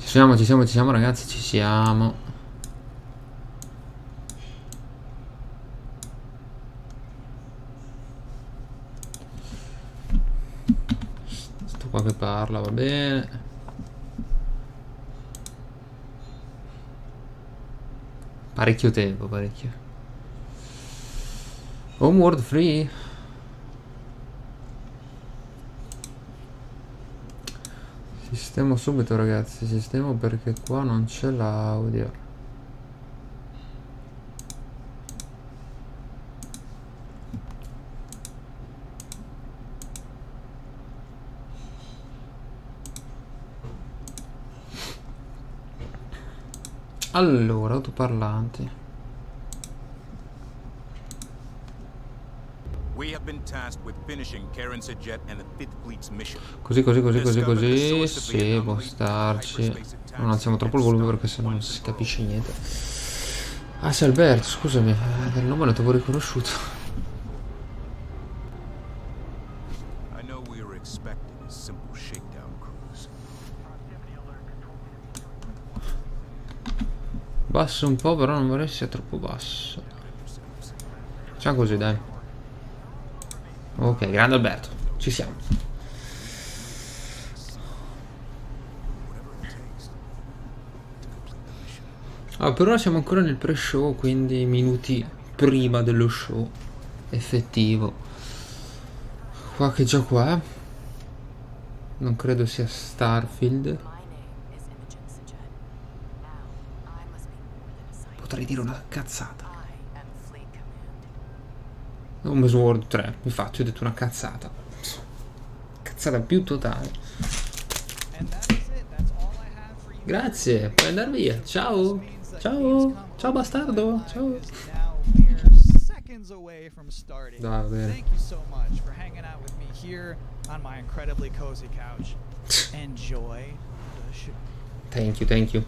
Ci siamo ragazzi, ci siamo. Sto qua che parla, va bene. Parecchio tempo, parecchio. Homeworld free. Sistemo subito ragazzi, sistemo perché qua non c'è l'audio. Allora, autoparlanti. Così. Sì, può starci. Non alziamo troppo il volume perché sennò non si capisce niente. Ah, sei Alberto, scusami. Il nome non ti avevo riconosciuto. Basso un po', però non vorrei sia troppo basso. Facciamo così, dai. Ok, grande Alberto. Ci siamo. Ah, per ora siamo ancora nel pre-show, quindi minuti prima dello show effettivo. Qua che gioco è? Non credo sia Starfield. Potrei dire una cazzata. Homeworld 3, infatti ho detto una cazzata. Cazzata più totale. Grazie, puoi andare via. Ciao. Ciao. Ciao bastardo. Ciao. Va bene. Thank you so much for hanging out with me here on my incredibly cozy couch. Enjoy the show. Thank you.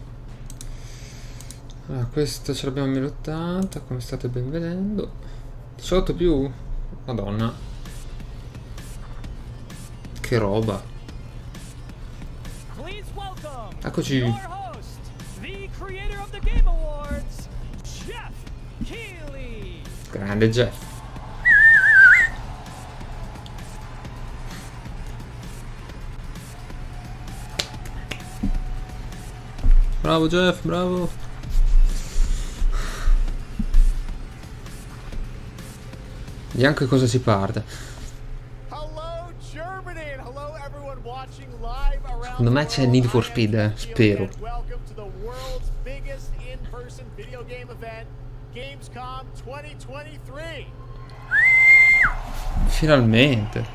Allora, questo ce l'abbiamo a 1080, come state ben vedendo. 18 più? Madonna. Che roba. Eccoci. Your host, the creator of the Game Awards, Geoff Keighley. Grande Geoff. Bravo Geoff, bravo. Vediamo che cosa si parte. Secondo me c'è Need for Speed, spero. Finalmente.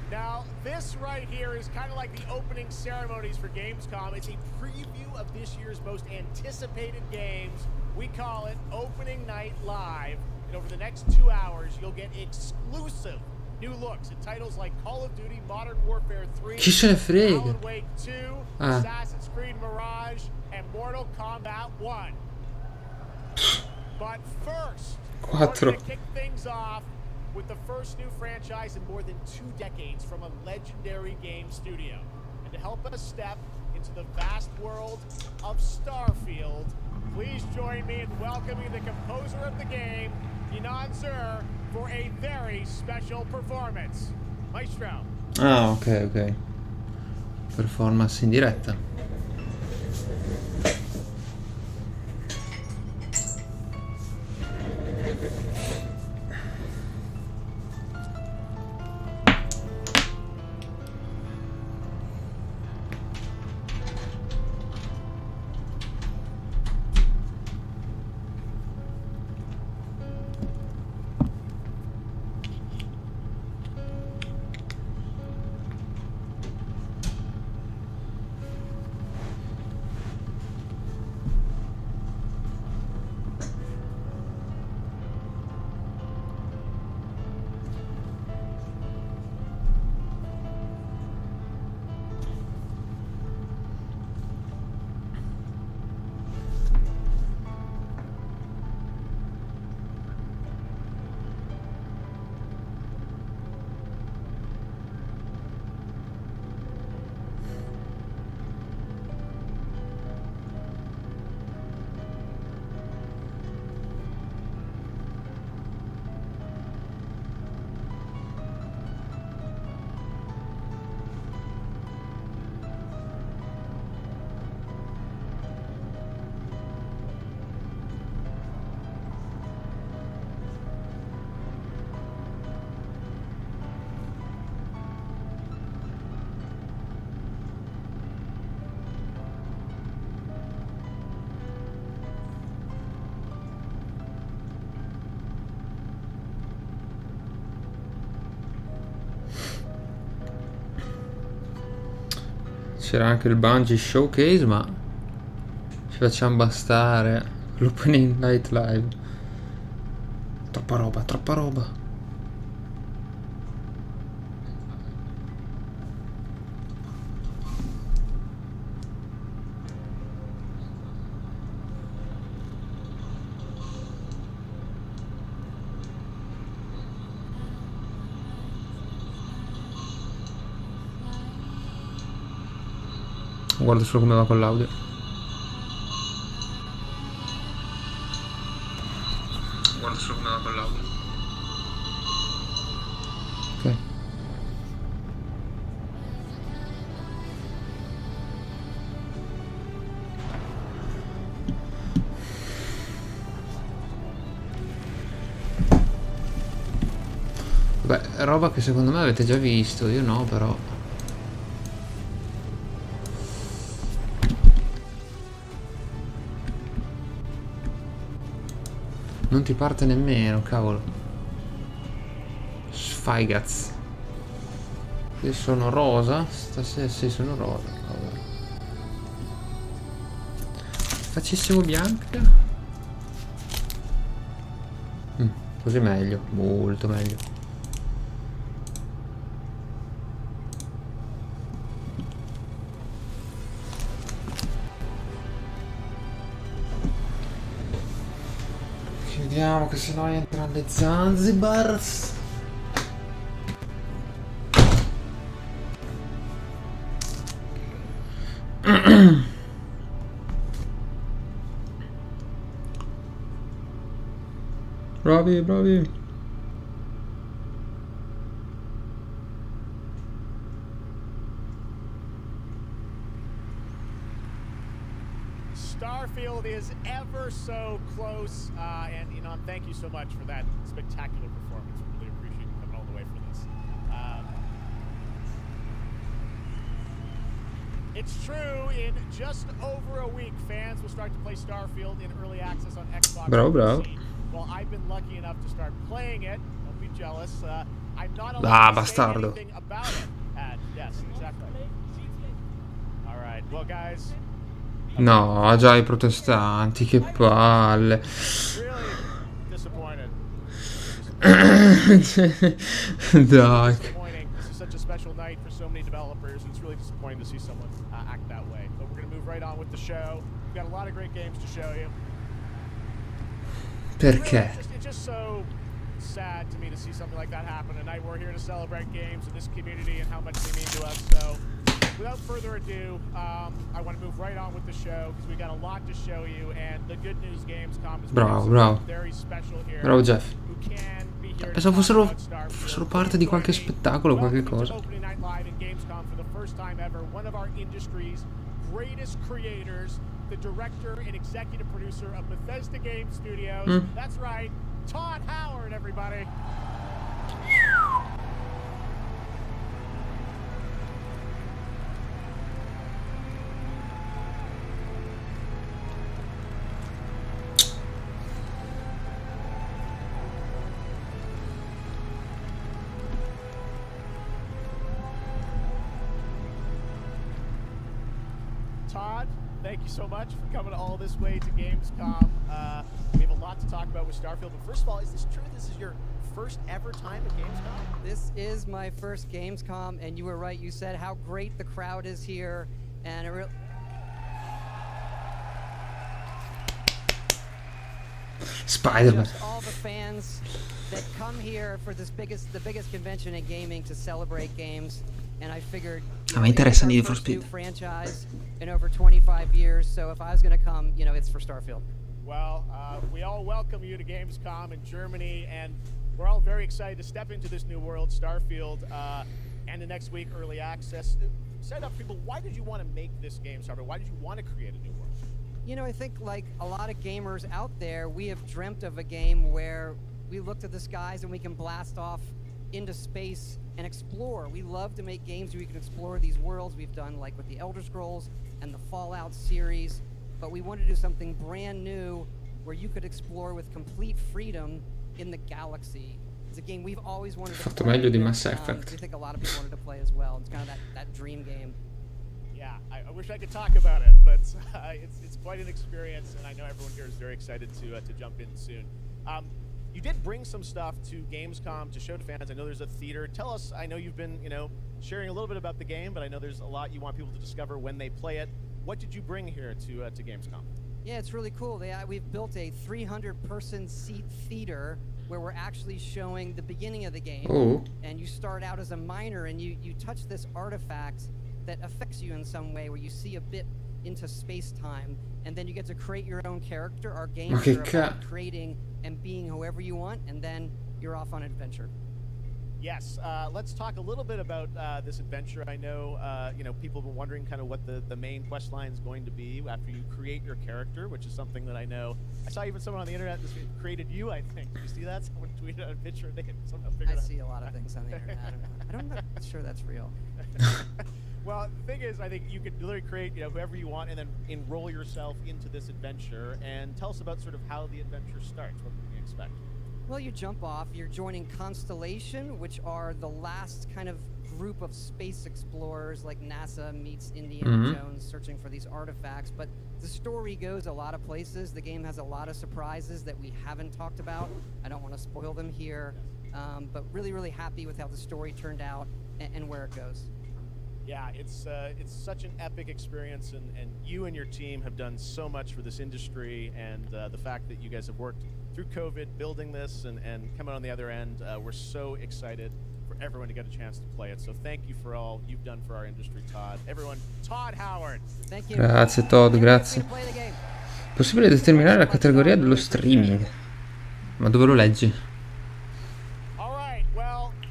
Now, this right here is kind of like the opening ceremonies for Gamescom. It's a preview of this year's most anticipated games. We call it Opening Night Live. And over the next 2 hours, you'll get exclusive new looks at titles like Call of Duty, Modern Warfare 3, Chi se ne frega? Alan Wake 2, Assassin's Creed Mirage, and Mortal Kombat 1. But first, we're going to kick things off with the first new franchise in more than 2 decades from a legendary game studio. And to help us step into the vast world of Starfield, please join me in welcoming the composer of the game, Yinan Zur, for a very special performance. Maestro. Ah, ok. Performance in diretta. C'era anche il Bungie Showcase, ma ci facciamo bastare l'OpeningNightLive. Troppa roba, troppa roba. Guarda solo come va con l'audio. Guarda solo come va con l'audio. Ok. Vabbè, roba che secondo me avete già visto, io no però. Non ti parte nemmeno, cavolo. Sfaigaz. Io sono rosa. Stasera sì, sono rosa. Vabbè. Facessimo bianca. Così meglio, molto meglio. Vediamo che sennò entrano le Zanzibars. Bravi, bravi. Starfield is ever so close, and thank you so much for that spectacular performance. We really appreciate you coming all the way for this. It's true, in just over a week, fans will start to play Starfield in early access on Xbox. Bravo, bravo. Well, I've been lucky enough to start playing it. Don't be jealous. I'm not allowed to say bastardo. anything about it. Yes, exactly. All right, well, guys. No, già i protestanti, che palle. Really disappointed. Dai. Disappointing. This is such a special night for so many developers, and it's really disappointing to see someone act that way. But we're going to move right on with the show. We've got a lot of great games to show you. Perché? It's just so sad to me to see something like that happen. Tonight we're here to celebrate games in this community and how much they mean to us. So, without further ado, I want to move right on with the show because we got a lot to show you. And the good news, Gamescom is very special here. Bravo Geoff. Who can be here Pensavo to talk fossero about Starfield. parte di qualche spettacolo, qualche cosa. Welcome to OpeningNightLive and Gamescom for the first time ever. One of our industry's greatest creators, the director and executive producer of Bethesda Game Studios. That's right, Todd Howard, everybody. Todd, thank you so much for coming all this way to Gamescom. We have a lot to talk about with Starfield, but first of all, is this true? This is your first ever time at Gamescom? This is my first Gamescom, and you were right. You said how great the crowd is here, and it Spider-Man. just all the fans that come here for the biggest convention in gaming to celebrate games. And I figured, A me interessa Need for first new Speed. franchise in over 25 years. So if I was going to come, it's for Starfield. Well, we all welcome you to Gamescom in Germany, and we're all very excited to step into this new world, Starfield, and the next week, early access. Set up, people, why did you want to make this game, Starfield? Why did you want to create a new world? I think like a lot of gamers out there, we have dreamt of a game where we look to the skies and we can blast off into space and explore. We love to make games where we can explore these worlds. We've done like with the Elder Scrolls and the Fallout series, but we wanted to do something brand new where you could explore with complete freedom in the galaxy. It's a game we've always wanted to play. Meglio di Mass Effect. We think a lot of people wanted to play as well. It's kind of that dream game. Yeah, I wish I could talk about it, but it's quite an experience, and I know everyone here is very excited to jump in soon. You did bring some stuff to Gamescom to show to fans. I know there's a theater. Tell us, I know you've been, sharing a little bit about the game, but I know there's a lot you want people to discover when they play it. What did you bring here to Gamescom? Yeah, it's really cool. We've built a 300-person seat theater where we're actually showing the beginning of the game. Oh. And you start out as a miner, and you touch this artifact that affects you in some way, where you see a bit into space-time, and then you get to create your own character. Our games are about creating and being whoever you want, and then you're off on adventure. Yes, let's talk a little bit about this adventure. I know, people have been wondering kind of what the main quest line is going to be after you create your character, which is something that I know. I saw even someone on the internet that created you, I think. Did you see that? Someone tweeted a picture. They can somehow figure it out. I see a lot of things on the internet. I'm not sure that's real. Well, the thing is, I think you could literally create, whoever you want, and then enroll yourself into this adventure. And tell us about sort of how the adventure starts. What can we expect? Well, you jump off. You're joining Constellation, which are the last kind of group of space explorers, like NASA meets Indiana Jones, searching for these artifacts. But the story goes a lot of places. The game has a lot of surprises that we haven't talked about. I don't want to spoil them here, but really, really happy with how the story turned out and where it goes. Yeah, it's such an epic experience, and you and your team have done so much for this industry, and the fact that you guys have worked through COVID building this and coming on the other end, we're so excited for everyone to get a chance to play it. So thank you for all you've done for our industry, Todd. Everyone, Todd Howard. Thank you. Grazie Todd, grazie. Possibile determinare la categoria dello streaming. Ma dove lo leggi?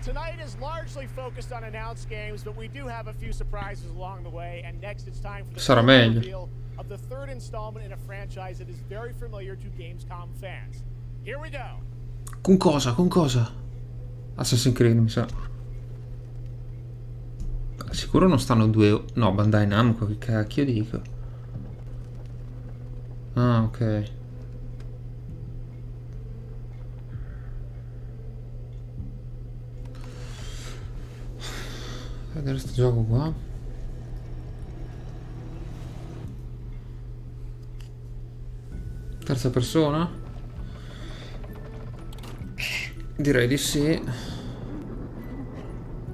Tonight is largely focused on announced games, but we do have a few surprises along the way. And next, it's time for the reveal of the third installment in a franchise that is very familiar to Gamescom fans. Here we go. Con cosa? Con cosa? Assassin's Creed, mi sa. Sicuro non stanno due... No, Bandai Namco, che cacchio dico? Ah, ok. Vedere sto gioco qua. Terza persona? Direi di sì.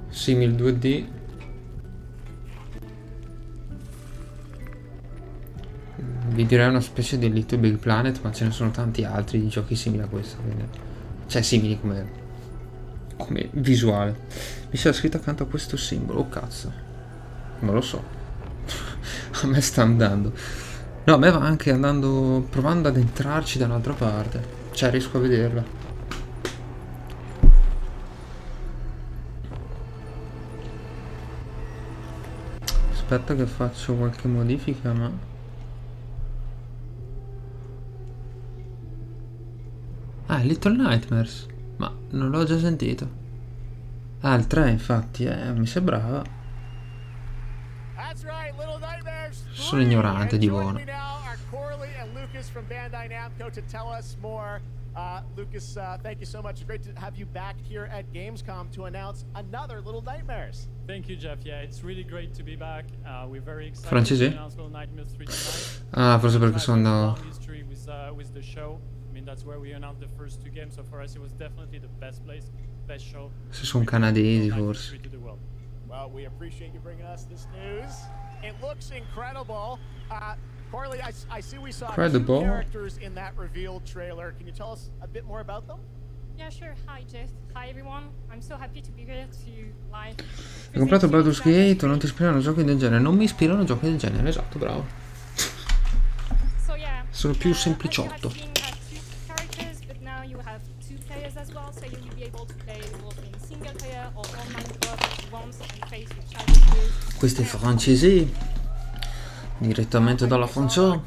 Simil 2D. Vi direi una specie di Little Big Planet, ma ce ne sono tanti altri di giochi simili a questo, quindi... cioè simili come visuale. Mi c'era scritto accanto a questo simbolo. Oh cazzo, non lo so. A me sta andando. No, a me va anche andando, provando ad entrarci da un'altra parte, cioè riesco a vederla. Aspetta che faccio qualche modifica, ma Little Nightmares, ma non l'ho già sentito. Ah, il 3 infatti, mi sembrava. Sono ignorante di buono. Lucas, thank you so much. It's great to have you back here at Gamescom to announce another Little Nightmares. Thank you, Geoff. Yeah, it's really great to be back. We're very excited Francese? to announce Little Nightmares 3 tonight. Ah, forse perché sono... history with the show. I mean, that's where we announced the first two games, so for us it was definitely the best place, best show. Se sono canadesi forse. Well, we appreciate you bringing us this news. It looks incredible. Corley, I see we saw two characters in that reveal trailer. Can you tell us a bit more about them? Yeah, sure. Hi, Geoff. Hi, everyone. I'm so happy to be here to live. Hai comprato Baldur's Gate, non ti ispirano giochi del genere? Non mi ispirano giochi del genere, esatto, bravo. So, yeah, sono più sempliciotto. Questo è francese, direttamente dalla Francia.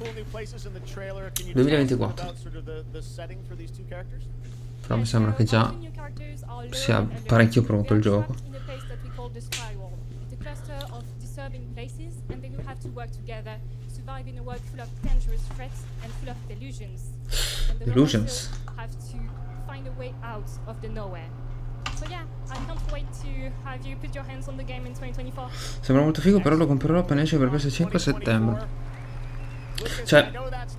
2024. Però mi sembra che già sia parecchio pronto il gioco. Delusions. So yeah, I can't wait to have you put your hands on the game in 2024. Sembra molto figo, però lo comprerò appena esce per PS5 a settembre. Cioè,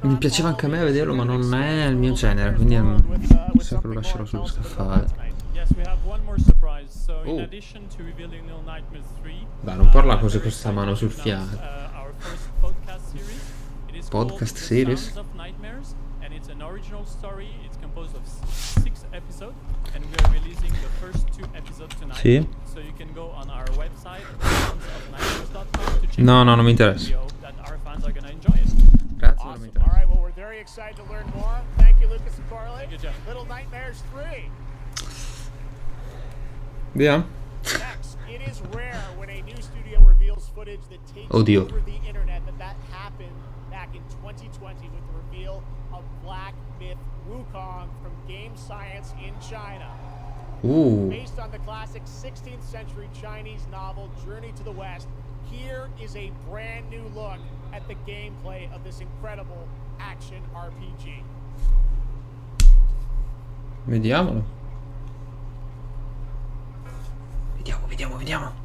mi piaceva anche a me vederlo, ma non è il mio genere, quindi so che lo lascerò sullo scaffale. Yes, we have one more surprise. So in Oh. addition to revealing Little Nightmares 3, Dai, non parla così I'm con very sta mano sul excited to announce, fiato. our first podcast series. It is Podcast called series? The Sounds of Nightmares, and it's an original story. It's composed of 6 episodes, and we are releasing the first 2 episodes tonight. Sì. So you can go on our website, soundsofnightmares.com, to check No, out no, non mi the interessa. video that our fans are gonna enjoy it. Grazie, ma non mi Awesome. All interessa. right, well, we're very excited to learn more. Thank you, Lucas and Carly. Thank you, Geoff. Little Nightmares 3. Via? Next, it is rare when a new studio reveals footage that takes Oddio. over the internet. That happened back in 2020 with the reveal of Black Myth Wukong from Game Science in China. Based on the classic 16th century Chinese novel Journey to the West, here is a brand new look at the gameplay of this incredible action RPG. Vediamolo. Vediamo.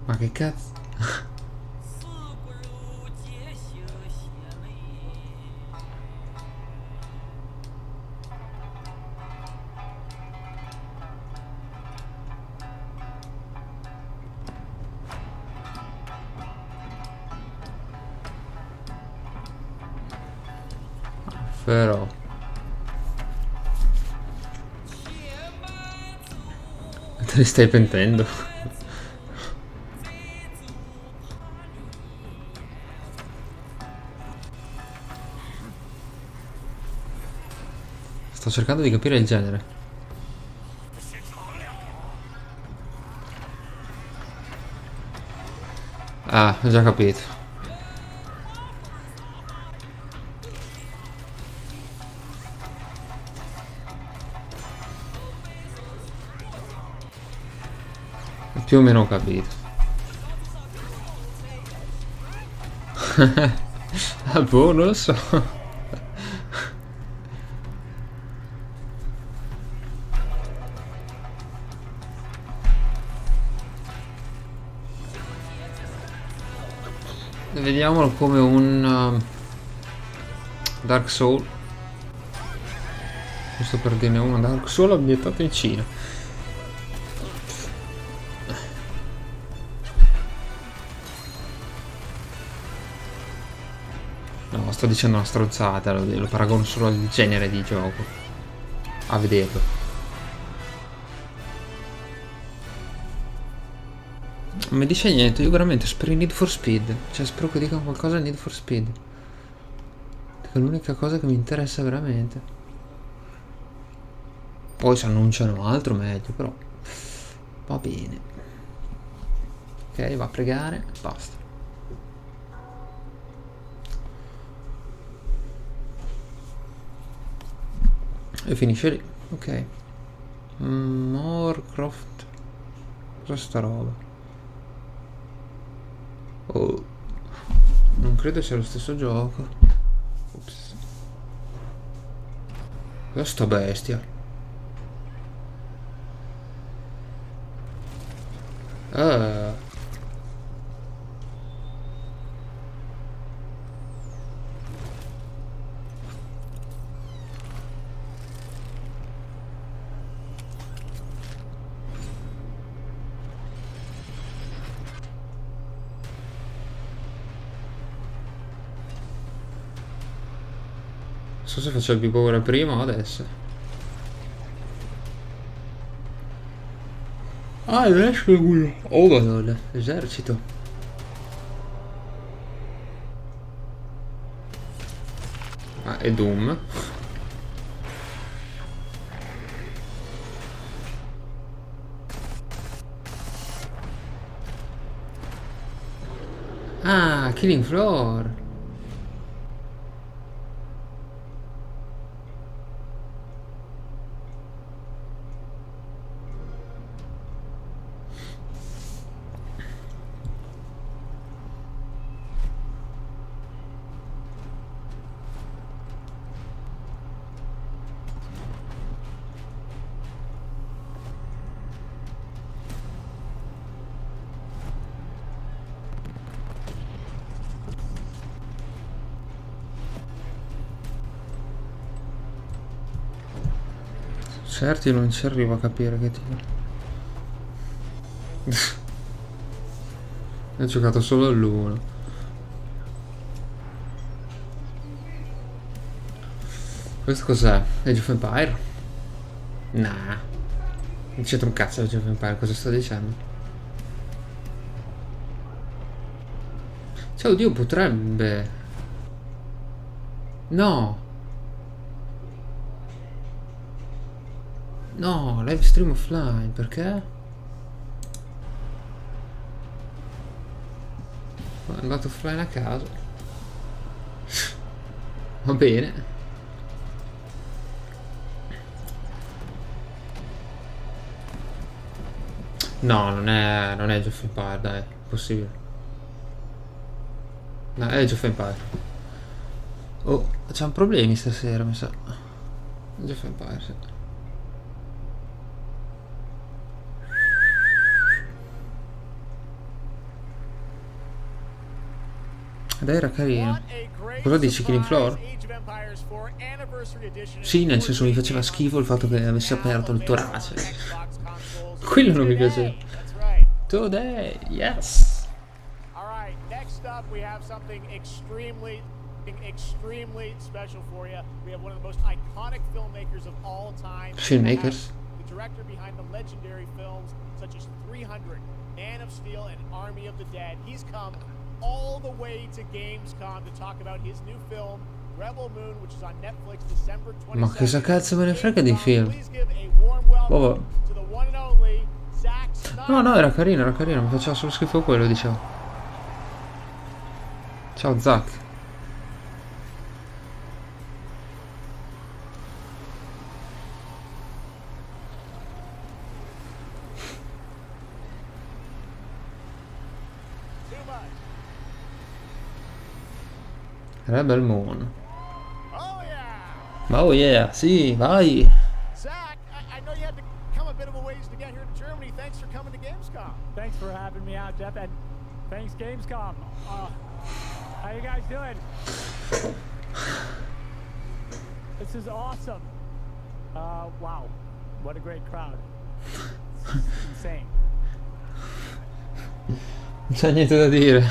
Ma che cazzo? Però te ne stai pentendo? Sto cercando di capire il genere. Ah, ho già capito. Più o meno ho capito. Ah, boh, non lo so. Vediamolo come un Dark Soul. Giusto per dirne uno, Dark Soul ambientato in Cina. No, sto dicendo una stronzata, lo paragono solo al genere di gioco. A vederlo. Non mi dice niente, io veramente spero in Need for Speed. Cioè spero che dicano qualcosa in Need for Speed. È l'unica cosa che mi interessa veramente. Poi se annunciano altro meglio, però va bene. Ok, va a pregare, basta. E finisce lì, ok. Moorcroft. Cosa sta roba? Oh, non credo sia lo stesso gioco. Ops. Questa bestia. Ah. Non so se faccio il più paura prima o adesso. Ah, adesso è quello. Oh madonna, esercito. Ah, è Doom. Ah, Killing Floor. Certo, io non ci arrivo a capire che tiro. Ho giocato solo all'1. Questo cos'è? Age of Empire? Nah. Non c'entra un cazzo Age of Empire, cosa sto dicendo? Cioè, oddio, potrebbe... No! No, live stream offline, perché? È andato offline a caso. Va bene. No, non è Geoff Empire, dai, è possibile. No, è Geoff Empire. Oh, c'hanno problemi stasera, mi sa. Geoff Empire, sì. Dai, era carino. Cosa dici, Killing Floor? Sì, nel senso mi faceva schifo il fatto che avessi aperto il torace. Quello non mi piaceva. Today, yes. Alright, next up we have something extremely special for you. We have one of the most iconic filmmakers of all time. Filmmakers? The director behind the legendary films such as 300, Man of Steel, and Army of the Dead. He's come all the way to Gamescom to talk about his new film, Rebel Moon, which is on Netflix December 27th. Ma cosa cazzo me ne frega dei film? Boh. No, era carino, mi faceva solo schifo quello, dicevo. Ciao Zack. Rebel Moon. Oh yeah, sì, vai. Zach, I know you had to come a bit of a ways to get here to Germany. Thanks for coming to Gamescom. Thanks for having me out, Geoff, and thanks Gamescom. How you guys doing? This is awesome. Wow, what a great crowd. It's insane. Non c'è niente da dire.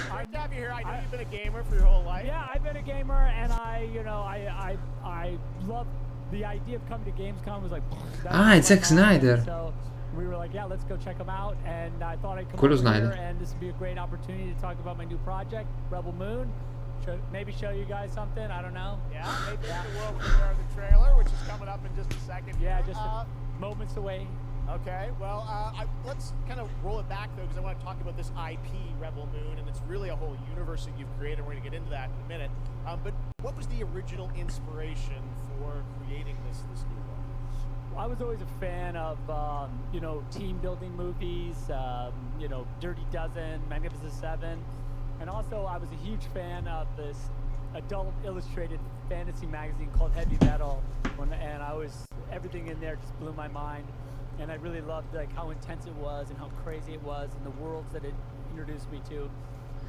Great to have you here. I know you've been a gamer for your whole life. Yeah, I've been a gamer, and I love the idea of coming to Gamescom. Was like, it's Zack Snyder. So we were like, yeah, let's go check them out, and I thought I'd come Quello over Snyder. here, and this would be a great opportunity to talk about my new project, Rebel Moon. Maybe show you guys something. I don't know. Yeah, maybe the world premiere of the trailer, which is coming up in just a second. Yeah, just moments away. Okay, well, let's kind of roll it back, though, because I want to talk about this IP, Rebel Moon, and it's really a whole universe that you've created. We're going to get into that in a minute. But what was the original inspiration for creating this new one? Well, I was always a fan of, team-building movies, Dirty Dozen, Magnificent Seven, and also I was a huge fan of this adult illustrated fantasy magazine called Heavy Metal, and everything in there just blew my mind. And I really loved how intense it was and how crazy it was and the worlds that it introduced me to.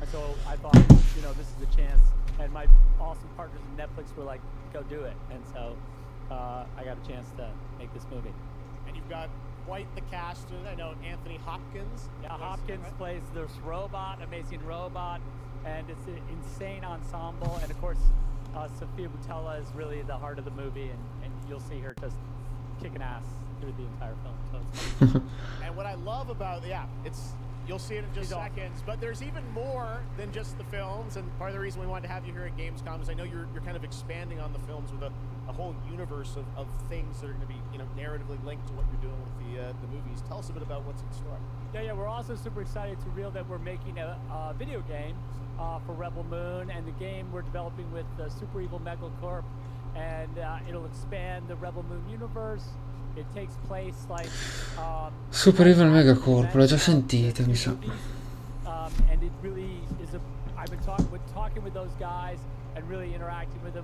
And so I thought, this is a chance. And my awesome partners at Netflix were like, go do it. And so I got a chance to make this movie. And you've got quite the cast. I know Anthony Hopkins. Yeah, Hopkins plays this robot, amazing robot. And it's an insane ensemble. And of course, Sofia Boutella is really the heart of the movie. And you'll see her just kicking ass through the entire film. So and what I love about you'll see it in just seconds, but there's even more than just the films, and part of the reason we wanted to have you here at Gamescom is I know you're kind of expanding on the films with a whole universe of things that are going to be narratively linked to what you're doing with the movies. Tell us a bit about what's in store. Yeah, we're also super excited to reveal that we're making a video game for Rebel Moon, and the game we're developing with Super Evil Megacorp, and it'll expand the Rebel Moon universe. It takes place Super Evil Megacorp, l'ho già sentita, mi sa. And it really is I've been talking with those guys and really interacting with them.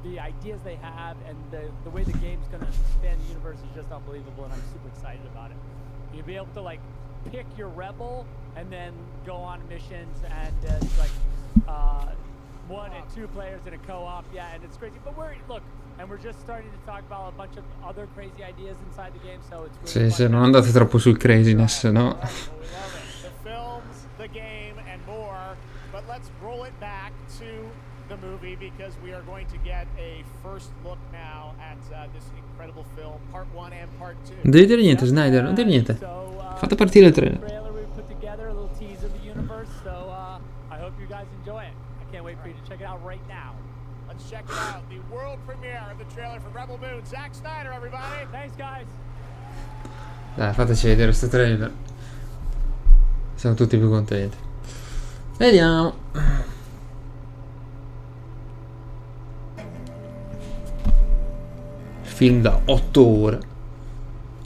The ideas they have and the way the game's going to expand the universe is just unbelievable, and I'm super excited about it. You'll be able to pick your rebel and then go on missions, and it's 1 and 2 players in a co-op. Yeah, and it's crazy. But and we're just starting to talk about a bunch of other crazy ideas inside the game, so it's Sì, really se fun. non andate troppo sul craziness, no? Well, we love it. The films, the game, and more. But let's roll it back to the movie because we are going to get a first look now at this incredible film, part 1 and part 2. Non devi dire niente, Snyder, non devi niente. Fate partire il trailer. Trailer we put together, a little teaser of the universe, so I hope you guys enjoy it. I can't wait for you to check it out right now. Let's check it out. The world premiere of the trailer for Rebel Moon. Zack Snyder, everybody. Thanks, guys. Dai, fateci vedere questo trailer. Siamo tutti più contenti. Vediamo. Film da 8 ore.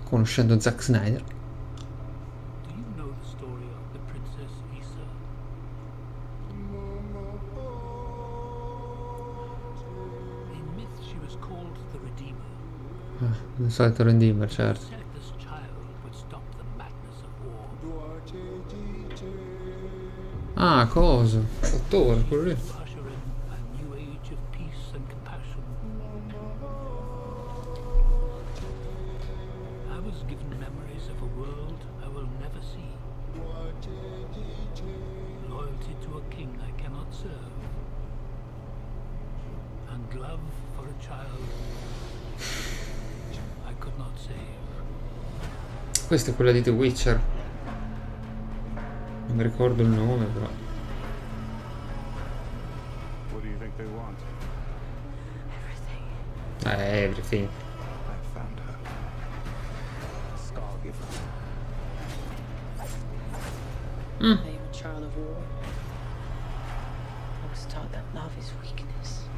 Conoscendo Zack Snyder. Do you know the story of the Princess Issa? In myth she was called the Redeemer. Il solito Redeemer, certo. Said this child would stop the madness of war. Ah, cosa? 8 ore, quello lì. To usher in a new age of peace and compassion. I was given memories of a world I will never see. Loyalty to a king I cannot serve. And love for a child I could not save. Questa è quella di The Witcher. Non mi ricordo il nome, però. What do you think they want? Everything. I found her. Scargiver. I am a child of war. I was taught that love is weakness.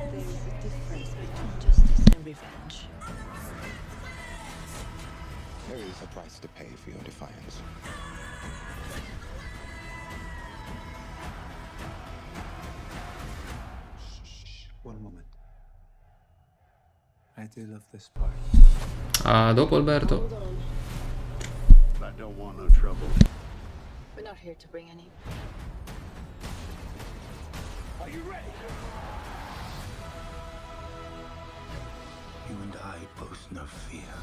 There is a difference between justice and revenge. There is a price to pay for your defiance. Shh. One moment. I do love this part. Ah, dopo Alberto. Hold on. I don't want no trouble. We're not here to bring any. Are you ready? You and I both know fear.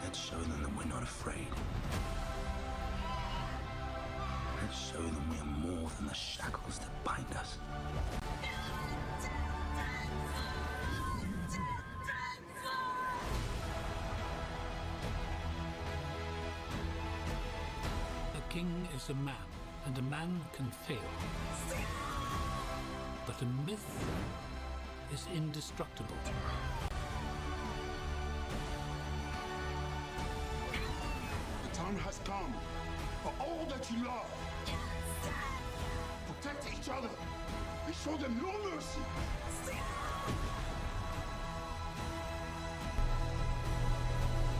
Let's show them that we're not afraid. Let's show them we are more than the shackles that bind us. A king is a man, and a man can fail. But a myth is indestructible. The time has come for all that you love. Protect each other and show them no mercy.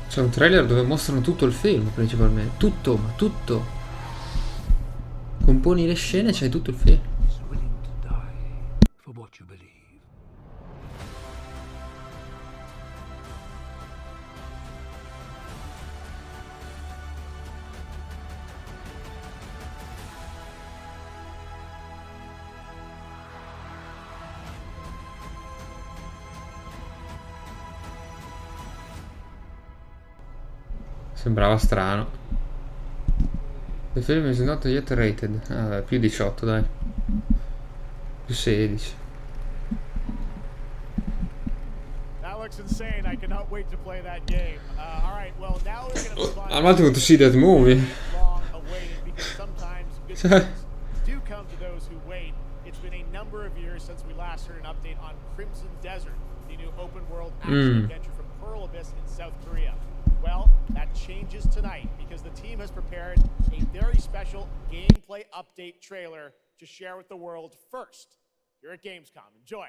C'è un trailer dove mostrano tutto il film, principalmente. Tutto, ma tutto. Componi le scene e c'hai tutto il film. Is willing to die for what you believe. Sembrava strano. The film is not yet rated. Ah, più 18, dai. Più 16. That looks insane. I cannot wait to play that game. All right, well, now we're going to move on. I'm not going to see that movie. Long awaited because sometimes good things do come to those who wait. It's been a number of years since we last heard an update on Crimson Desert, the new open world action adventure from Pearl Abyss in South Korea. Well, that changes tonight because the team has prepared a very special gameplay update trailer to share with the world first here at Gamescom. Enjoy.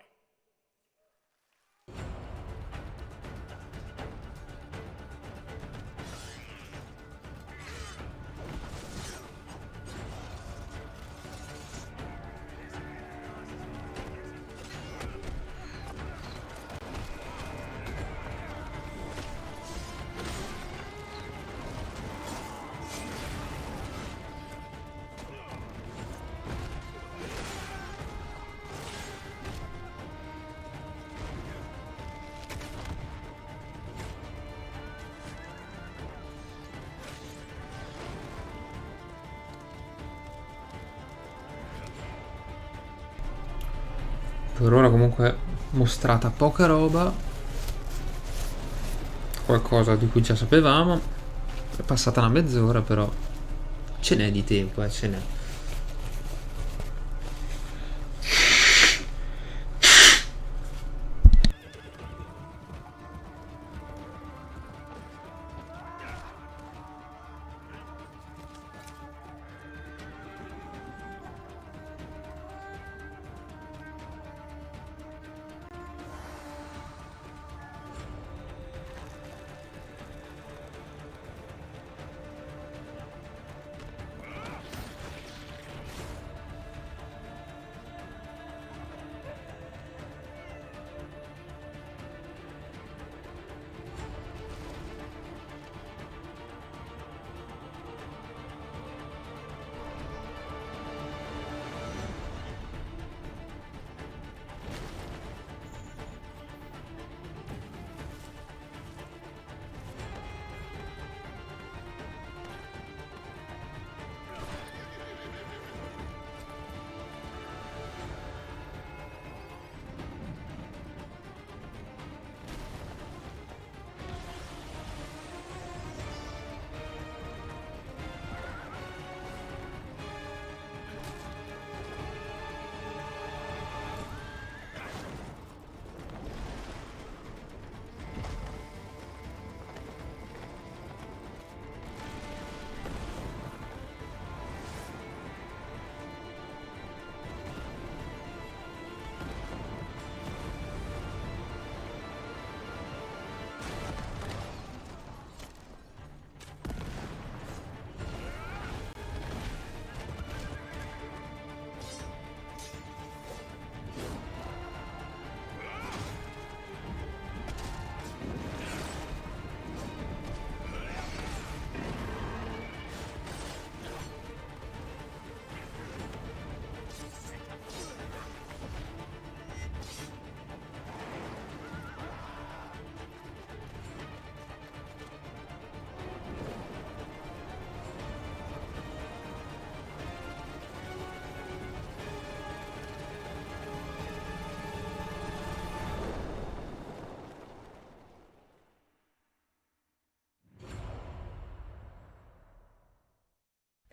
Per ora comunque mostrata poca roba, qualcosa di cui già sapevamo. È passata una mezz'ora, però ce n'è di tempo, ce n'è.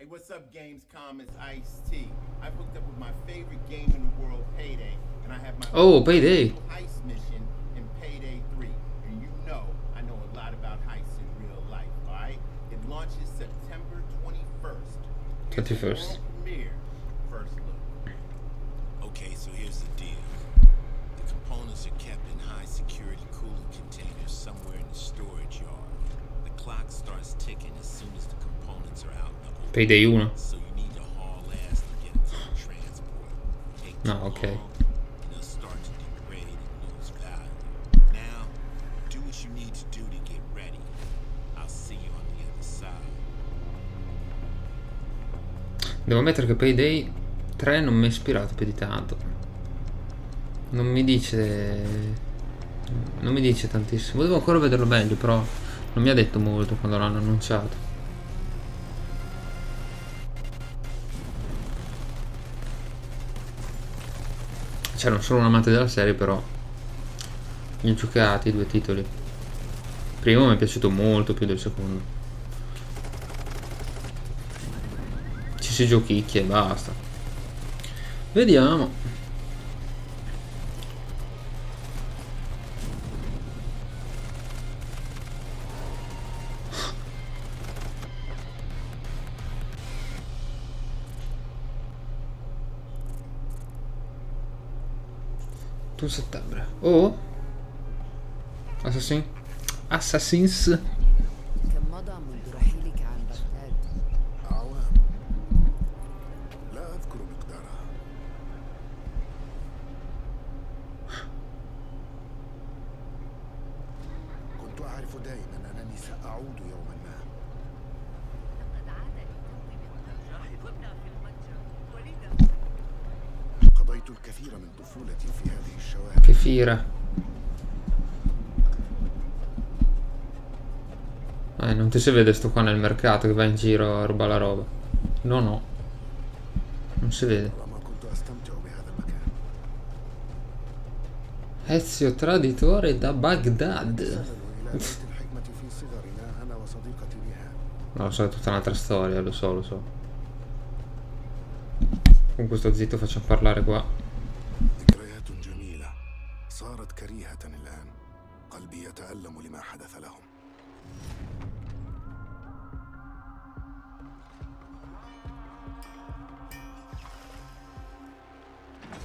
Hey, what's up, Gamescom? It's Ice-T. I've hooked up with my favorite game in the world, Payday, and I have my Payday heist mission in Payday 3. And you know, I know a lot about heists in real life, all right? It launches September 21st. 21st. Premiere. First look. Okay, so here's the deal. The components are kept in high-security cooling containers somewhere in the storage yard. The clock starts ticking as soon as the components are out. Payday 1. So you need to haul ass to get them to the transport. No, ok. They'll start to degrade and lose value. Now, do what you need to do to get ready. I'll see you on the other side. Devo ammettere che Payday 3 non mi ha ispirato più di tanto. Non mi dice tantissimo. Devo ancora vederlo meglio, però non mi ha detto molto quando l'hanno annunciato. Cioè, non sono un amante della serie, però li ho giocati i due titoli. Il primo mi è piaciuto molto più del secondo. Ci si giochicchia e basta. Vediamo. Settembre. Oh, Assassins. Che fira. Non ti si vede sto qua nel mercato che va in giro a rubare la roba. No, non si vede. Ezio traditore da Baghdad. No, lo so, è tutta un'altra storia, lo so, lo so. Con questo zitto facciamo parlare qua. ذكريات جميلة صارت كريهة الآن قلبي يتألم لما حدث لهم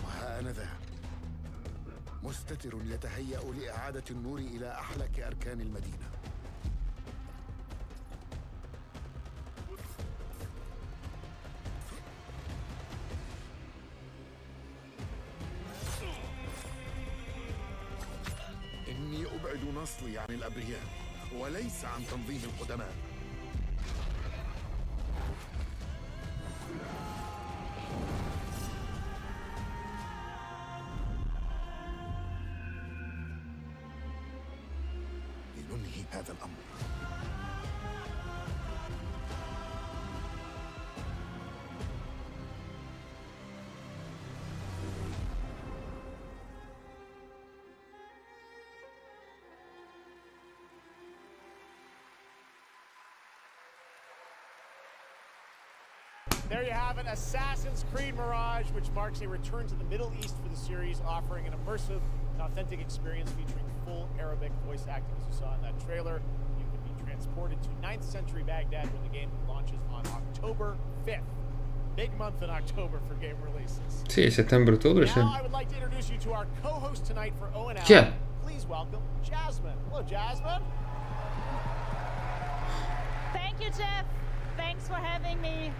وها أنا ذا مستتر يتهيأ لإعادة النور إلى أحلك أركان المدينة إني أبعد نصلي عن الأبرياء وليس عن تنظيم القدماء لننهي هذا الأمر There you have it, Assassin's Creed Mirage, which marks a return to the Middle East for the series, offering an immersive and authentic experience featuring full Arabic voice acting, as you saw in that trailer. You can be transported to 9th century Baghdad when the game launches on October 5th. Big month in October for game releases. Sì, settembre-ottobre. Now I would like to introduce you to our co-host tonight for O&L. Chi è? Please welcome Jasmine. Hello, Jasmine. Thank you, Jeff. Thanks for having me.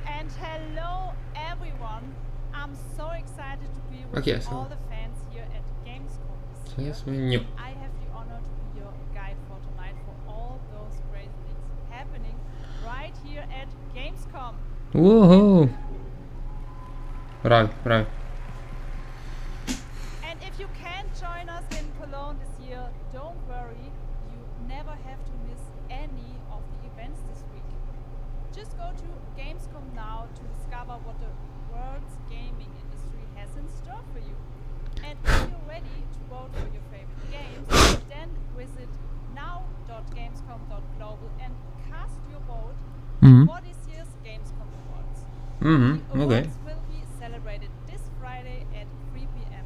And hello, everyone. I'm so excited to be with all the fans here at Gamescom this year. I have the honor to be your guide for tonight for all those great things happening right here at Gamescom. Woohoo! Bravi, bravi. And if you can't join us in Cologne this year, don't worry. You never have to miss any of the events this week. Just go to Gamescom now to discover what the world's gaming industry has in store for you. And if you're ready to vote for your favorite games, then visit now.gamescom.global and cast your vote for this year's Gamescom Awards. The awards will be celebrated this Friday at 3 p.m.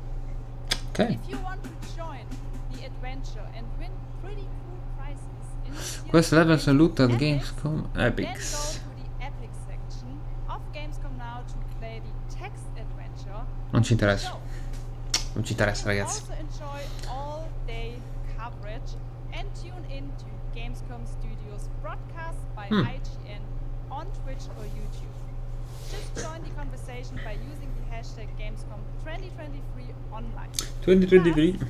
Okay. If you want to join the adventure and win pretty cool prizes in this year's Quest levels and loot at Epics, Gamescom then Epics. go to the Epic section of Gamescom now to play the text adventure. Non ci interessa. So, Non ci interessa, you can ragazzi. also enjoy all-day coverage and tune in to Gamescom Studios broadcast by IGN on Twitch or YouTube. Just join the conversation by using the hashtag Gamescom 2023 online. 2023. Plus,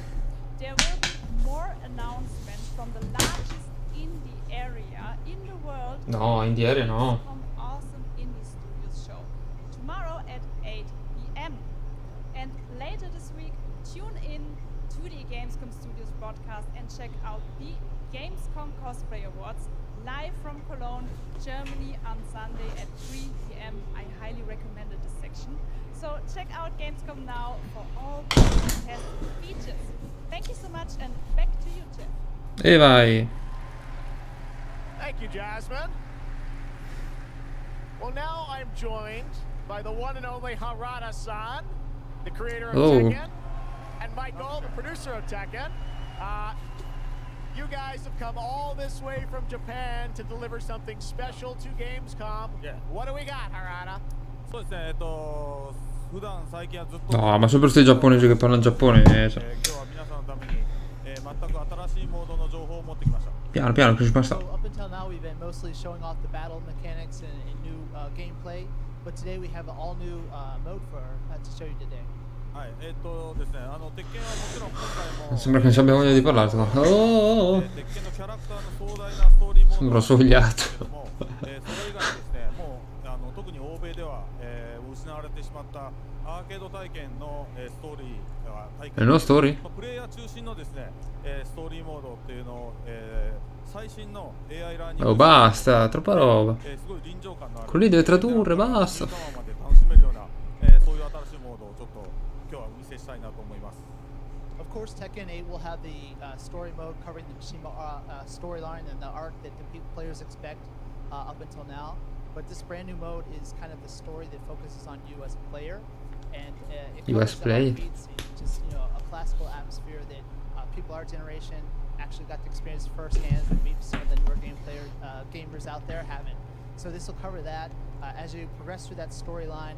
there will be more announcements from the largest indie area in the world. No, indie area no. Gamescom Awesome Indie Studios show tomorrow at 8 p.m. And later this week, tune in to the Gamescom Studios broadcast and check out the Gamescom Cosplay Awards live from Cologne, Germany on Sunday at 3 p.m. I highly recommended this section. So check out Gamescom now for all the fantastic features. Thank you so much and back to you, Jeff. E vai. Thank you, Jasmine. Well, now I'm joined by the one and only Harada-san, the creator of Tekken, and Michael, the producer of Tekken. You guys have come all this way from Japan to deliver something special to Gamescom. Yeah. What do we got, Harada? No, ma sempre questi giapponesi che parlano giapponese. Piano piano, che ci passa. So up until now we've been mostly showing off the battle mechanics and new gameplay, but today we have an all new mode to show you today. Sembra che non ci abbia voglia di parlare. Oh. Sembra sogliato. È no story? Oh basta, troppa roba. Quello lì deve tradurre, basta. Of course, Tekken 8 will have the story mode covering the Mishima storyline and the arc that the players expect up until now. But this brand new mode is kind of the story that focuses on you as a player, and it covers the heartbeats, just a classical atmosphere that people our generation actually got to experience firsthand, but maybe some of the newer gamers out there haven't. So this will cover that. As you progress through that storyline,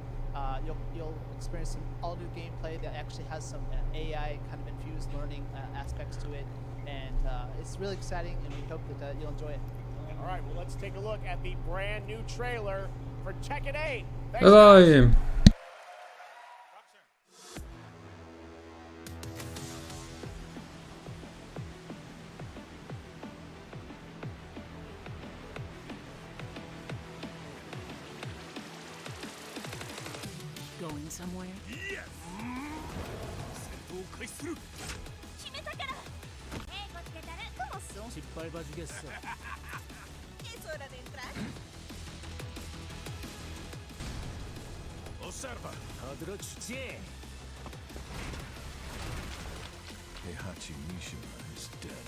you'll experience some all new gameplay that actually has some AI kind of infused learning aspects to it, and it's really exciting, and we hope that you'll enjoy it. All right, well, let's take a look at the brand new trailer for Tekken 8. Thanks, Dai. Going somewhere? Yes! 決めたから。こっちでたらcomo son. 失敗バジゲッソ。Es hora de entrar. Observa. Kadra Chuche. Heihachi Mishima is dead.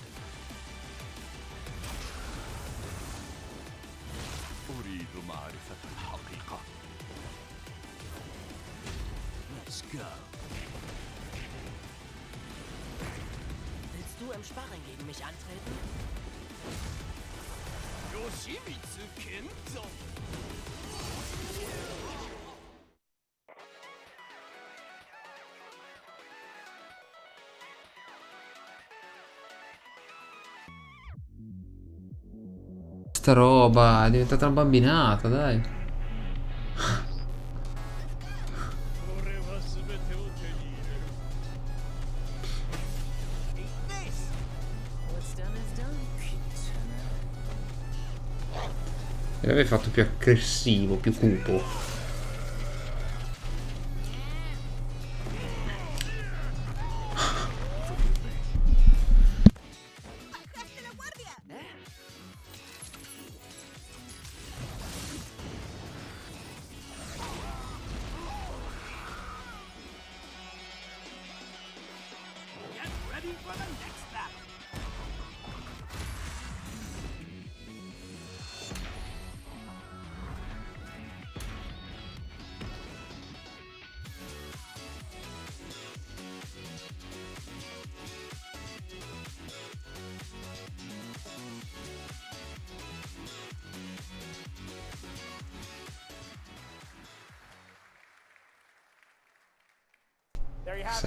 أريد معرفة الحقيقة. Let's go. Willst du im Sparring gegen mich antreten? Yoshimitsu Kento. Sta roba è diventata una bambinata, dai. E l'avevi fatto più aggressivo, più cupo.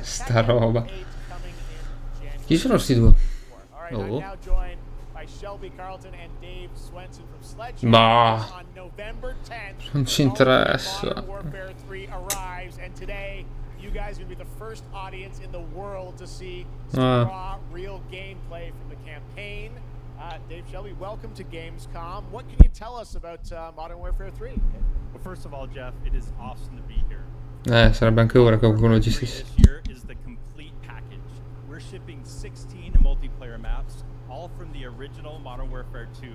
Sta roba. Chi sono sti due? Oh. Ma non ci interessa. You guys are going to be the first audience in the world to see some raw, real gameplay from the campaign. Dave Shelby, welcome to Gamescom. What can you tell us about Modern Warfare 3? Well, first of all, Jeff, it is awesome to be here. Sarebbe anche ora che qualcuno ci This year is the complete package. We're shipping 16 multiplayer maps, all from the original Modern Warfare 2.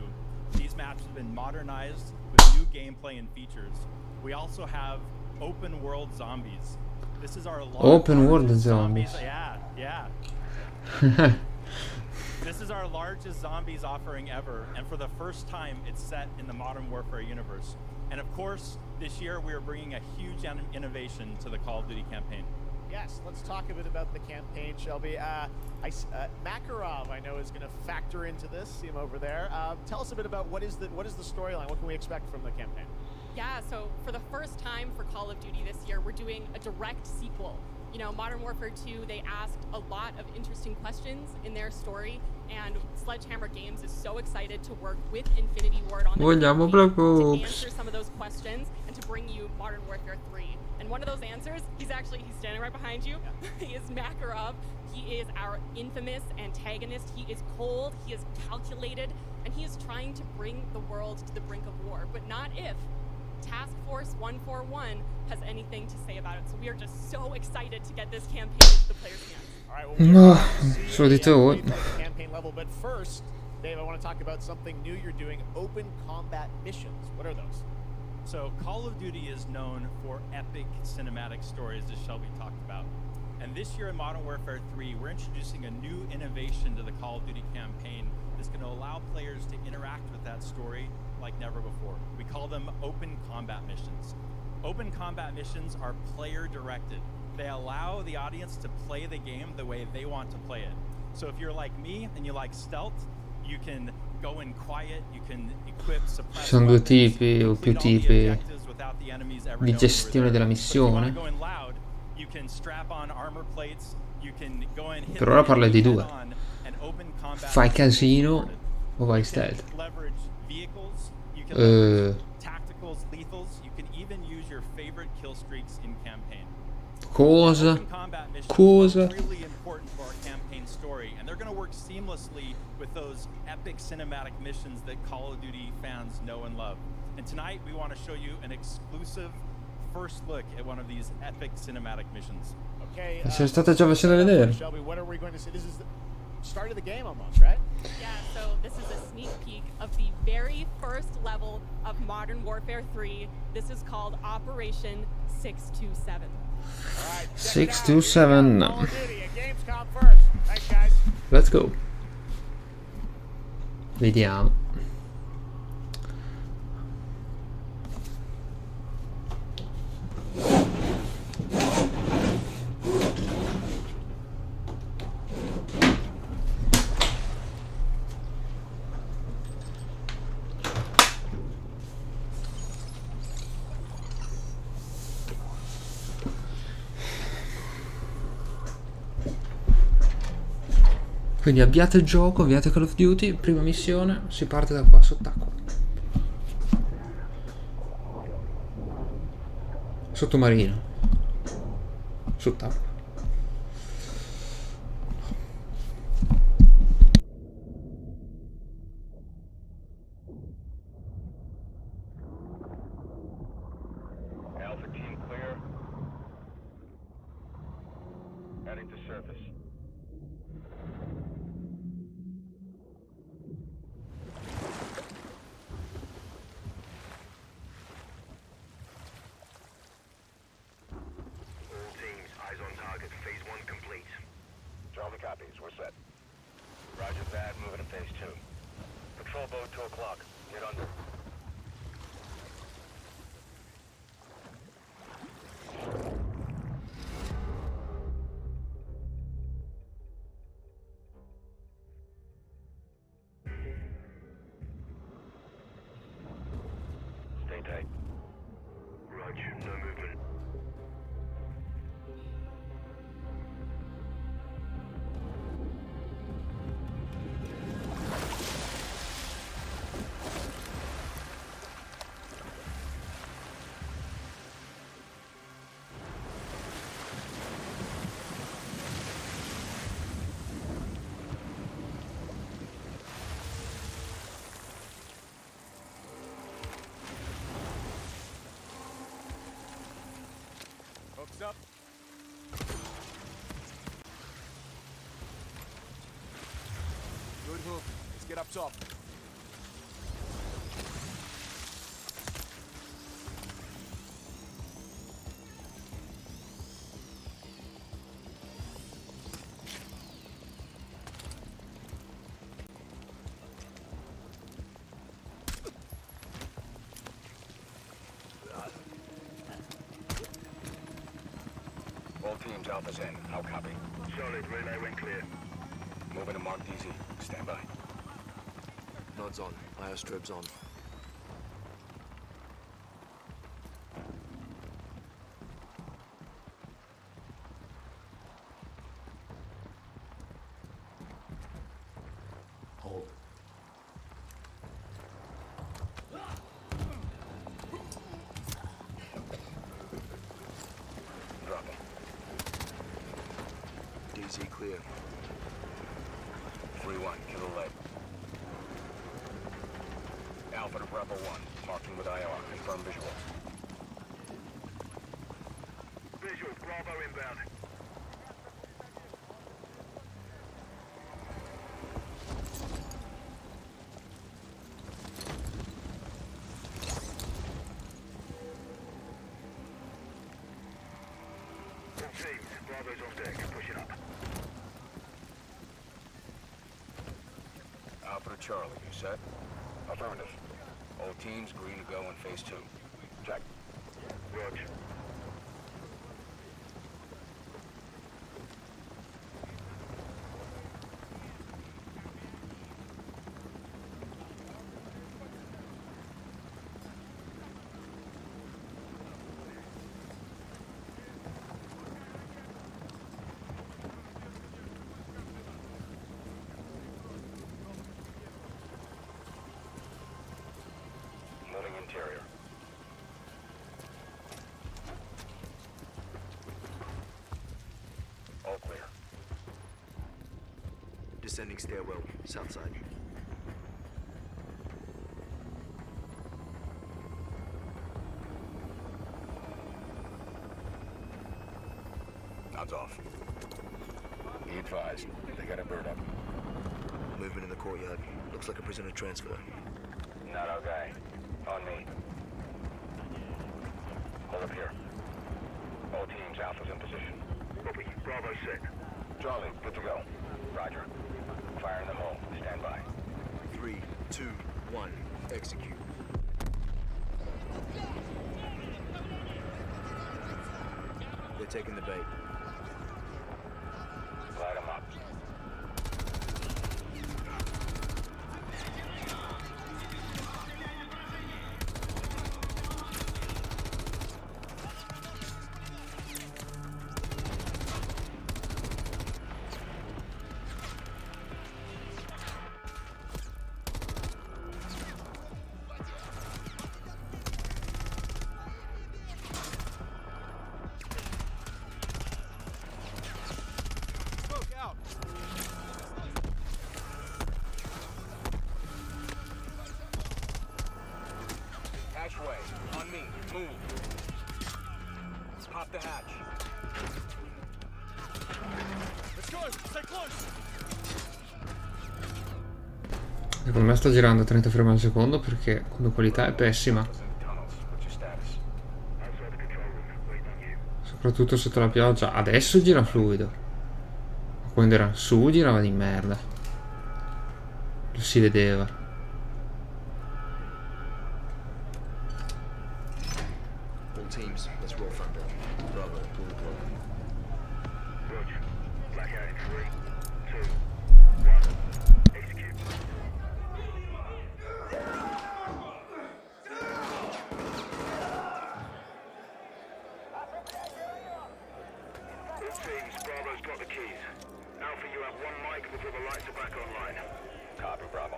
These maps have been modernized with new gameplay and features. We also have open world zombies. This is our open world zombies. Yeah. This is our largest zombies offering ever, and for the first time, it's set in the Modern Warfare universe. And of course, this year we are bringing a huge innovation to the Call of Duty campaign. Yes, let's talk a bit about the campaign, Shelby. Makarov, I know, is going to factor into this. See him over there. Tell us a bit about what is the storyline. What can we expect from the campaign? Yeah, so for the first time for Call of Duty this year, we're doing a direct sequel. You know, Modern Warfare 2, they asked a lot of interesting questions in their story, and Sledgehammer Games is so excited to work with Infinity Ward on to answer some of those questions and to bring you Modern Warfare 3. And one of those answers, he's standing right behind you. He is Makarov. He is our infamous antagonist. He is cold, he is calculated, and he is trying to bring the world to the brink of war, but not if Task Force 141 has anything to say about it. So we are just so excited to get this campaign into the players' hands. All right, well, so di tu. Campaign level, but first, Dave, I want to talk about something new you're doing, open combat missions. What are those? So Call of Duty is known for epic cinematic stories, as Shelby talked about. And this year in Modern Warfare 3, we're introducing a new innovation to the Call of Duty campaign that's going to allow players to interact with that story like never before. We call them open combat missions. Open combat missions are player directed. They allow the audience to play the game the way they want to play it. So if you're like me and you like stealth, you can go in quiet, you can equip, suppress Ci sono due weapons, tipi o più complete all the tipi objectives without the enemies ever di knowing you were gestione there. della But if you wanna missione. go in loud, you can strap on armor plates, you can go and hit Per ora parla di due. head-on, and open combat Fai missions casino started. o vai You can stealth. leverage vehicles, you can leverage tacticals, lethals, you can even use your favorite kill streaks in campaign. Cosa? Open combat missions Cosa? are really important for our campaign story, and they're going to work seamlessly with those epic cinematic missions that Call of Duty fans know and love. And tonight we want to show you an exclusive first look at one of these epic cinematic missions. Okay. C'è stata già versione da vedere. Shelby, what are we going to see? This is the start of the game almost, right? Yeah, so this is a sneak peek of the very first level of Modern Warfare 3. This is called Operation 627. 627. Call of Duty at Gamescom first. Thanks, guys. Let's go. Vediamo. Quindi avviate il gioco, avviate Call of Duty, prima missione, si parte da qua, sott'acqua. Sottomarino. Sott'acqua. Alpha team clear. Heading to surface. Copies, we're set. Roger that, moving to phase 2. Patrol boat 2 o'clock. Get under. Stay tight. Roger, no movement. Hooks up. Good hook. Let's get up top. All teams, Alpha's in. How copy? Solid. Relay went clear. Moving to Mark DZ. Stand by. Nods on. Airstribs on. Hold. Drop him. DZ clear. 3-1. Kill the leg. Alpha to Bravo 1. Marking with IR. Confirm visual. Visual. Bravo inbound. All teams. Bravo Bravo's on deck, pushing up. Alpha to Charlie, you set? Affirmative. All teams green to go in phase 2. Check. Roger. Moving interior. All clear. Descending stairwell, south side. Nods off. Be advised, they got a bird up. Movement in the courtyard. Looks like a prisoner transfer. Not our guy. On me. Hold up here. All teams, Alpha's in position. Copy. Bravo set. Charlie, good to go. Roger. Fire in the hole. Stand by. 3, 2, 1. Execute. They're taking the bait. Light them up. Hatchway. On me. Move. Pop the hatch. Let's go. Stay close. Secondo me sta girando a 30 frame al secondo perché come qualità è pessima. Soprattutto sotto la pioggia. Adesso gira fluido. Ma quando era su girava di merda. Lo si vedeva. All teams, let's roll thunder. Bravo, pull the plug. Roger. Blackout in 3, 2, 1. Execute. All teams, Bravo's got the keys. Alpha, you have one mic before the lights are back online. Copy, Bravo.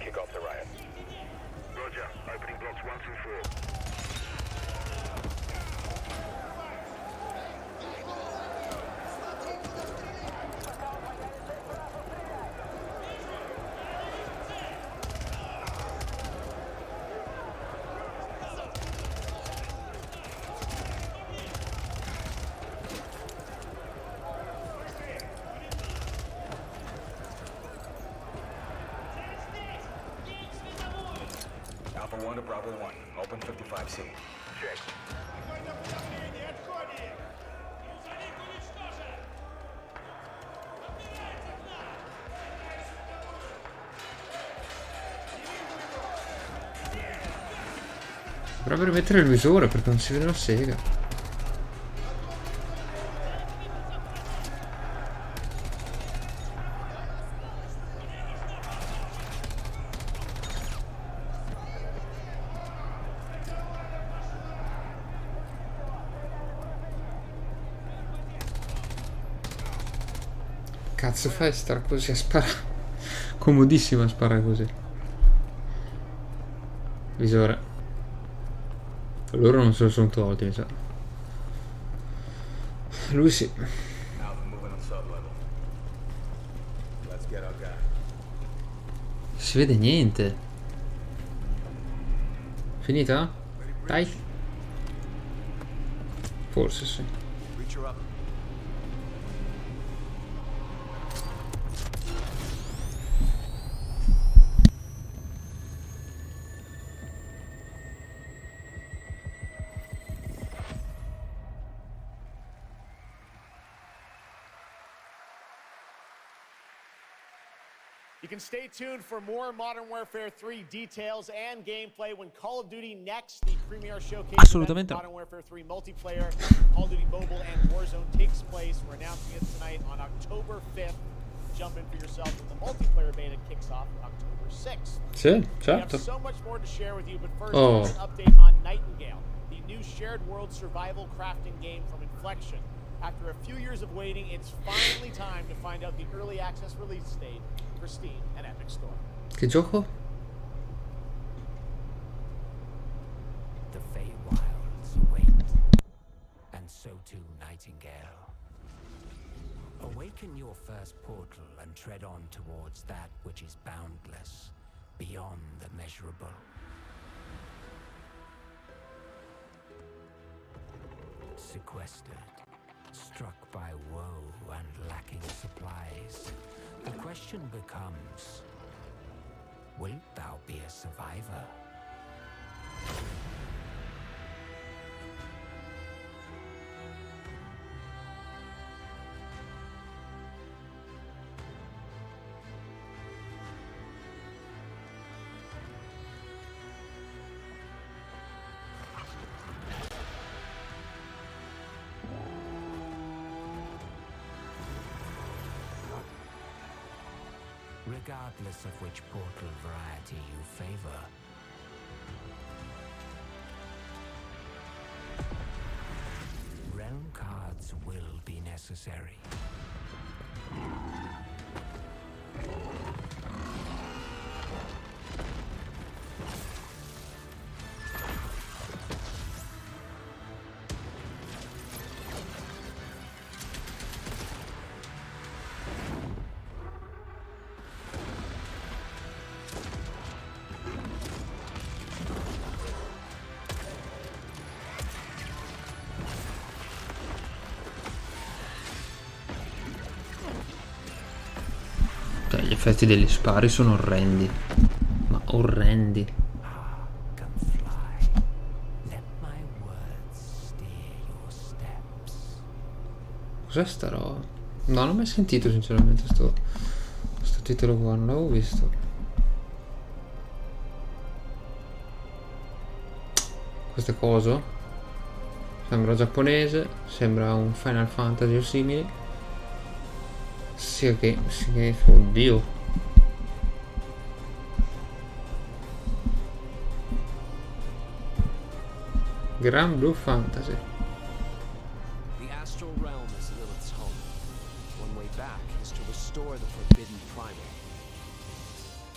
Kick off the riot. Roger. Opening blocks 1 through 4. Alpha 1 to Bravo 1. Open 55C. Check. Dovrebbe rimettere il visore perché non si vede la sega. Cazzo fai a stare così a sparare? Comodissimo a sparare così. Visore. Loro non se lo sono tolti, mi sa. Lui sì. Si vede niente. Finita? Dai. Forse sì. You can stay tuned for more Modern Warfare 3 details and gameplay when Call of Duty Next, the premier showcase event for Modern Warfare 3 multiplayer, Call of Duty Mobile, and Warzone takes place. We're announcing it tonight on October 5th. Jump in for yourself when the multiplayer beta kicks off October 6th. Sì, certo. We have so much more to share with you, but first, here's an update on Nightingale, the new shared world survival crafting game from Inflection. After a few years of waiting, it's finally time to find out the early access release date for Steam and Epic Store. Che gioco? The Feywilds await, and so too Nightingale. Awaken your first portal and tread on towards that which is boundless, beyond the measurable. Sequestered, struck by woe and lacking supplies, the question becomes, wilt thou be a survivor? Regardless of which portal variety you favor, realm cards will be necessary. Gli effetti degli spari sono orrendi, ma orrendi. Cos'è sta roba? No, non ho mai sentito sinceramente sto titolo qua, non l'avevo visto. Questo è coso? Sembra giapponese, sembra un Final Fantasy o simili. Sì, che oddio. Grand Blue Fantasy. The astral realm is Lilith's home. One way back is to restore the forbidden primal.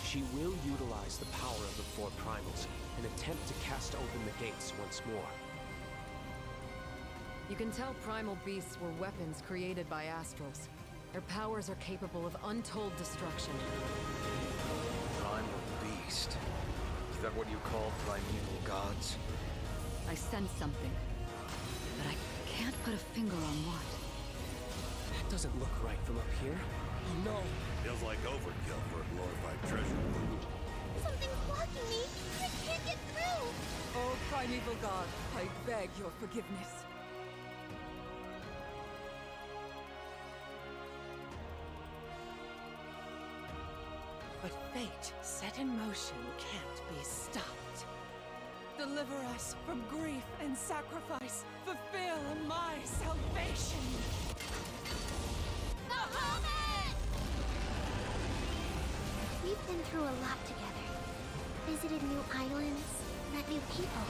She will utilize the power of the four primals and attempt to cast open the gates once more. You can tell primal beasts were weapons created by astrals. Their powers are capable of untold destruction. Primal beast. Is that what you call primeval gods? I sense something, but I can't put a finger on what. That doesn't look right from up here. Oh no! Feels like overkill for a glorified treasure. Something's blocking me. I can't get through. Oh, primeval god, I beg your forgiveness. But fate set in motion can't be stopped. Deliver us from grief and sacrifice. Fulfill my salvation. The Hobbit! We've been through a lot together. Visited new islands, met new people.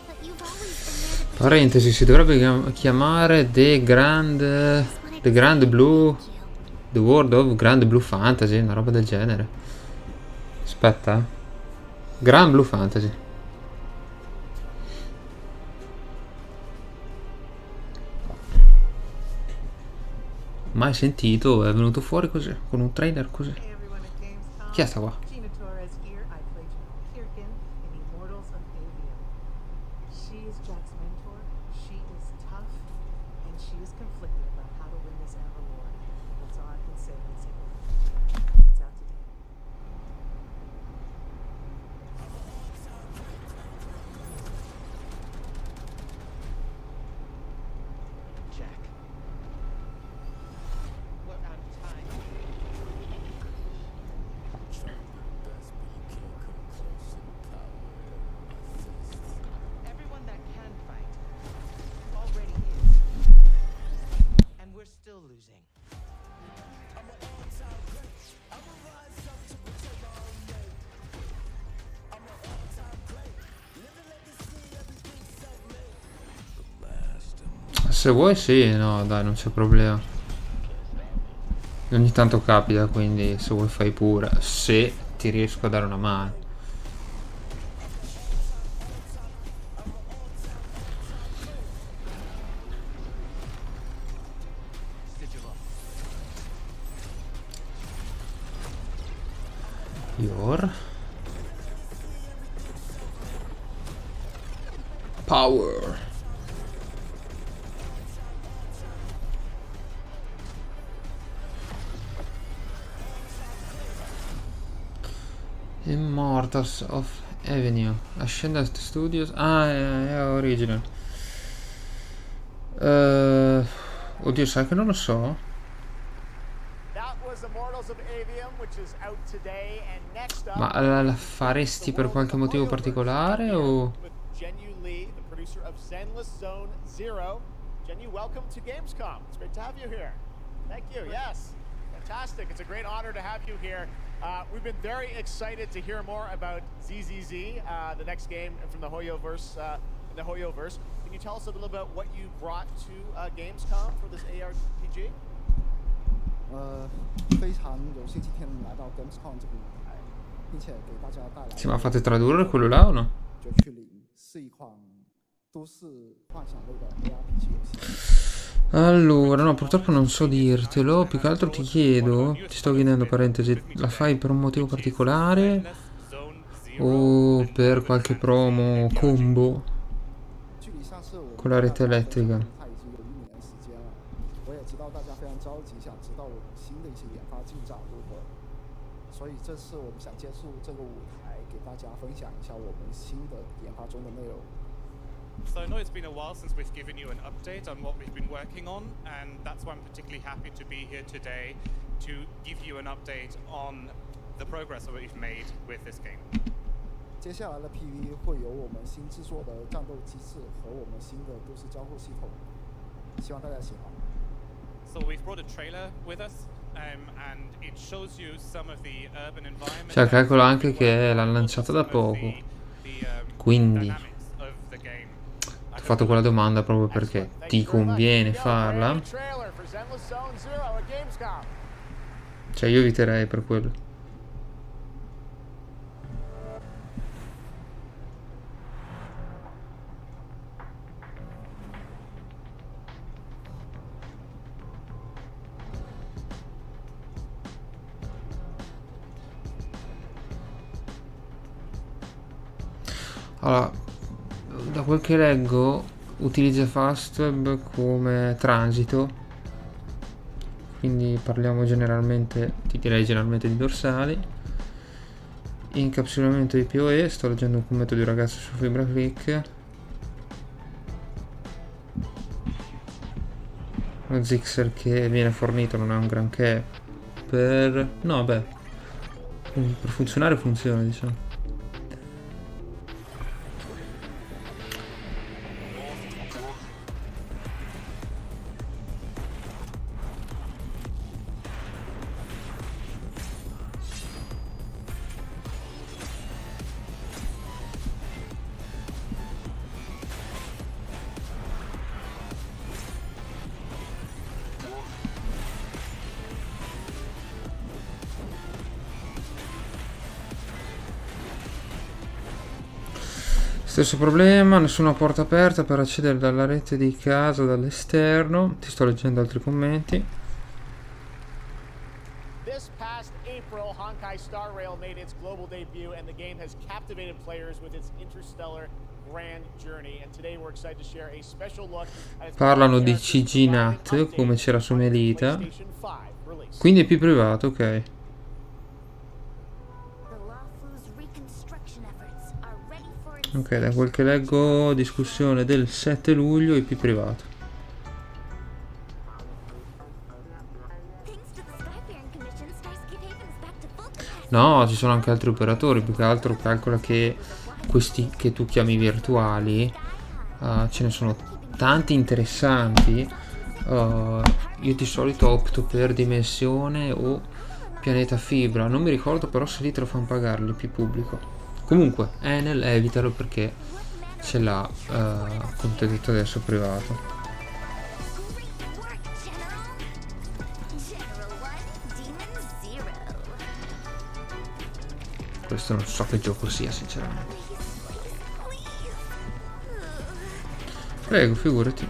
But you've always been there to Parentesi, si dovrebbe chiamare The Grand Blue, The World of Grand Blue Fantasy, una roba del genere. Aspetta, Grand Blue Fantasy. Mai sentito, è venuto fuori così, con un trailer così. Chi è sta qua? Se vuoi sì, no dai, non c'è problema. Ogni tanto capita, quindi se vuoi fai pure, se ti riesco a dare una mano. Your power. Immortals of Avenue. Ascendant Studios. Ah, è original. Oddio, sai che non lo so. Ma la faresti per qualche motivo particolare o? Jenny, welcome to Gamescom. It's great to have you here. Thank you. Yes, fantastic. It's a great honor to have you here. We've been very excited to hear more about ZZZ, the next game from the Hoyoverse. In the Hoyoverse, can you tell us a little about what you brought to Gamescom for this ARPG? 非常有幸今天来到 Gamescom 这个舞台，并且给大家带来。Sì, ma fate tradurre quello là o no? 绝区零是一款都市幻想类的 ARPG 游戏。Allora, no, purtroppo non so dirtelo. Più che altro ti chiedo, ti sto chiedendo, parentesi, la fai per un motivo particolare o per qualche promo combo con la rete elettrica? 我也知道大家非常着急，想知道我们新的一些研发进展如何，所以这次我们想借助这个舞台，给大家分享一下我们新的研发中的内容。 So I know it's been a while since we've given you an update on what we've been working on, and that's why I'm particularly happy to be here today to give you an update on the progress that we've made with this game. 接下来的 PV 会有我们新制作的战斗机制和我们新的都市交互系统，希望大家喜欢。 So we've brought a trailer with us, and it shows you some of the urban environment. Cioè, calcolo anche che l'hanno lanciata da poco, quindi ti ho fatto quella domanda proprio perché ti conviene farla. Cioè, io eviterei per quello. Allora, da quel che leggo utilizza Fastweb come transito, quindi parliamo generalmente, ti direi generalmente di dorsali. Incapsulamento di PoE, sto leggendo un commento di un ragazzo su Fibra Click. Lo Zixer che viene fornito non è un granché per... no beh, per funzionare funziona, diciamo. Stesso problema, nessuna porta aperta per accedere dalla rete di casa dall'esterno. Ti sto leggendo altri commenti. This past April, Honkai Star Rail made its global debut and the game has captivated players with its interstellar grand journey. And today we're excited to share a special look at its Parlano di CG NAT come c'era su Melita. Quindi è più privato, ok. Ok, da quel che leggo, discussione del 7 luglio, IP privato. No, ci sono anche altri operatori, più che altro calcola che questi che tu chiami virtuali, ce ne sono tanti interessanti. Io di solito opto per dimensione o pianeta fibra, non mi ricordo però se lì te lo fanno pagare l'IP pubblico. Comunque Enel evitalo perché ce l'ha come ti ho detto adesso privato. Questo non so che gioco sia, sinceramente. Prego, figurati.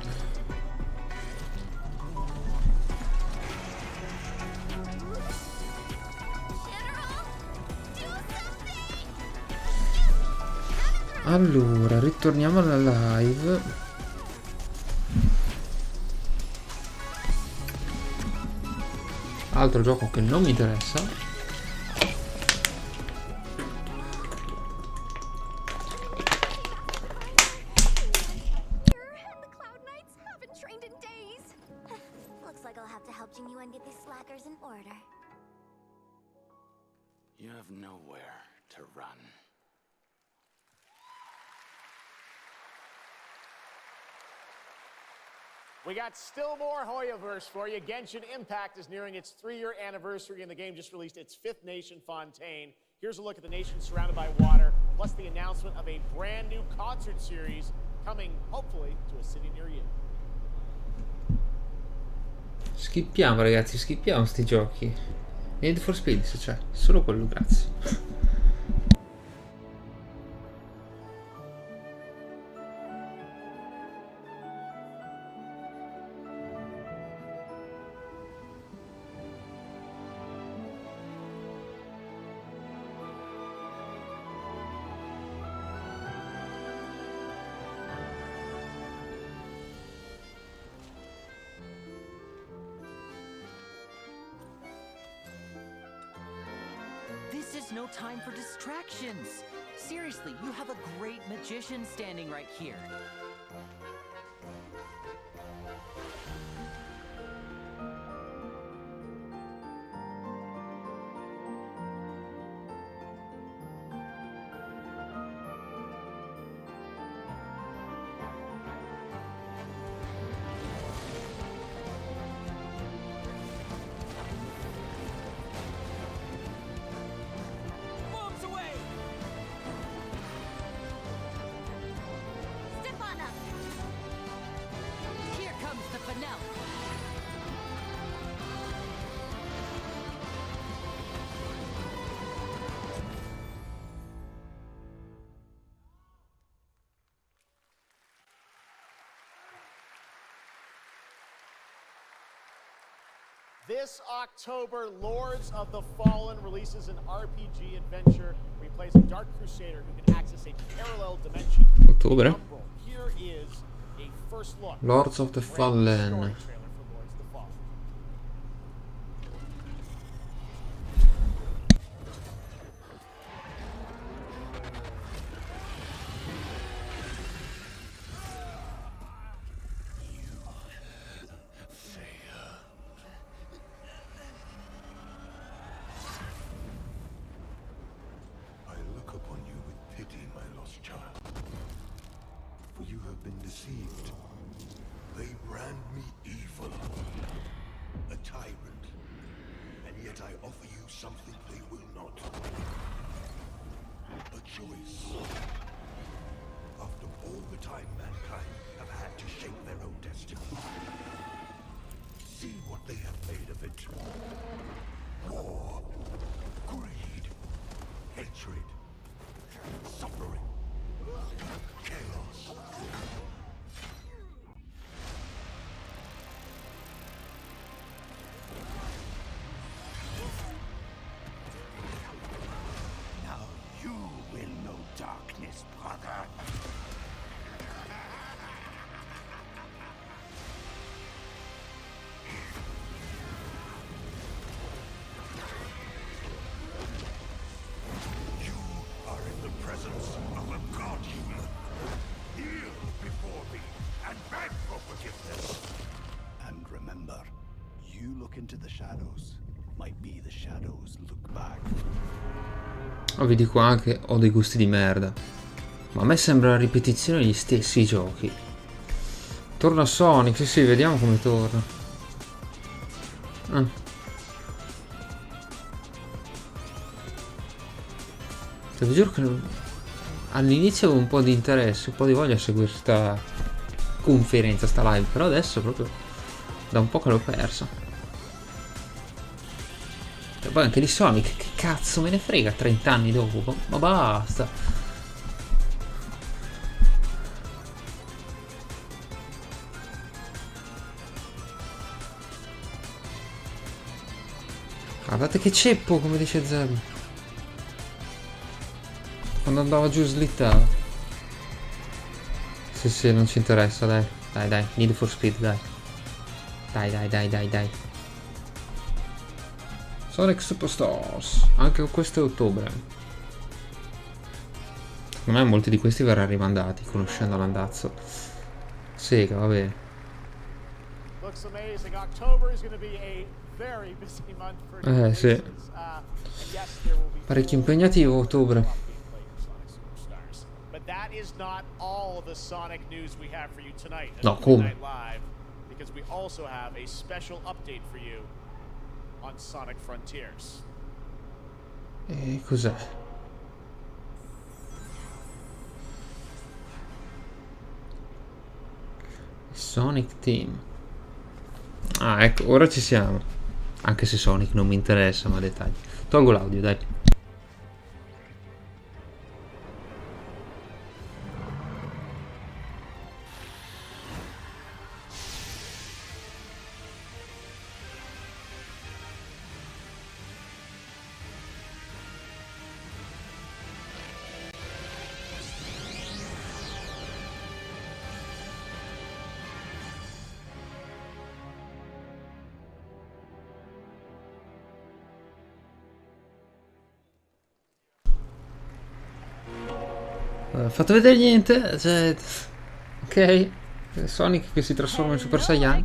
Allora, ritorniamo alla live. Altro gioco che non mi interessa. Looks like I'll have to help Genuine get these slackers in order. You have nowhere to run. We got still more Hoyoverse for you. Genshin Impact is nearing its 3-year anniversary, and the game just released its 5th nation, Fontaine. Here's a look at the nation surrounded by water, plus the announcement of a brand new concert series coming, hopefully, to a city near you. Skippiamo, ragazzi, skippiamo sti giochi. Need for Speed, se c'è, solo quello, grazie. This is no time for distractions. Seriously, you have a great magician standing right here. This October, Lords of the Fallen releases an RPG adventure where he plays a Dark Crusader who can access a parallel dimension. Ottobre. Here is a first look. Lords of the Fallen. Into the shadows might be the shadows look back. Oh, vi dico anche, ho dei gusti di merda, ma a me sembra la ripetizione degli stessi giochi. Torna Sonic, sì, vediamo come torna. Cioè, vi giuro che all'inizio avevo un po' di interesse, un po' di voglia a seguire sta conferenza, sta live, però adesso proprio da un po' che l'ho persa. E poi anche di Sonic, che cazzo me ne frega 30 anni dopo? Ma basta. Guardate che ceppo, come dice Zeb. Quando andava giù slittava. Sì, non ci interessa, dai. Dai, Need for Speed, dai. Dai. Sonic Superstars. Anche questo è ottobre. Secondo me molti di questi verranno rimandati, conoscendo l'andazzo. Sega, va bene. Looks amazing. October is going to be a very busy month for Sì. Parecchio impegnativo ottobre. But that is not all the Sonic news we have for you tonight. No, come? Live, because we also have a special update for you on Sonic Frontiers. E cos'è? Sonic Team. Ah, ecco, ora ci siamo. Anche se Sonic non mi interessa, ma dettagli. Tolgo l'audio, dai. Fatto vedere niente, cioè, ok, Sonic che si trasforma in Super Saiyan.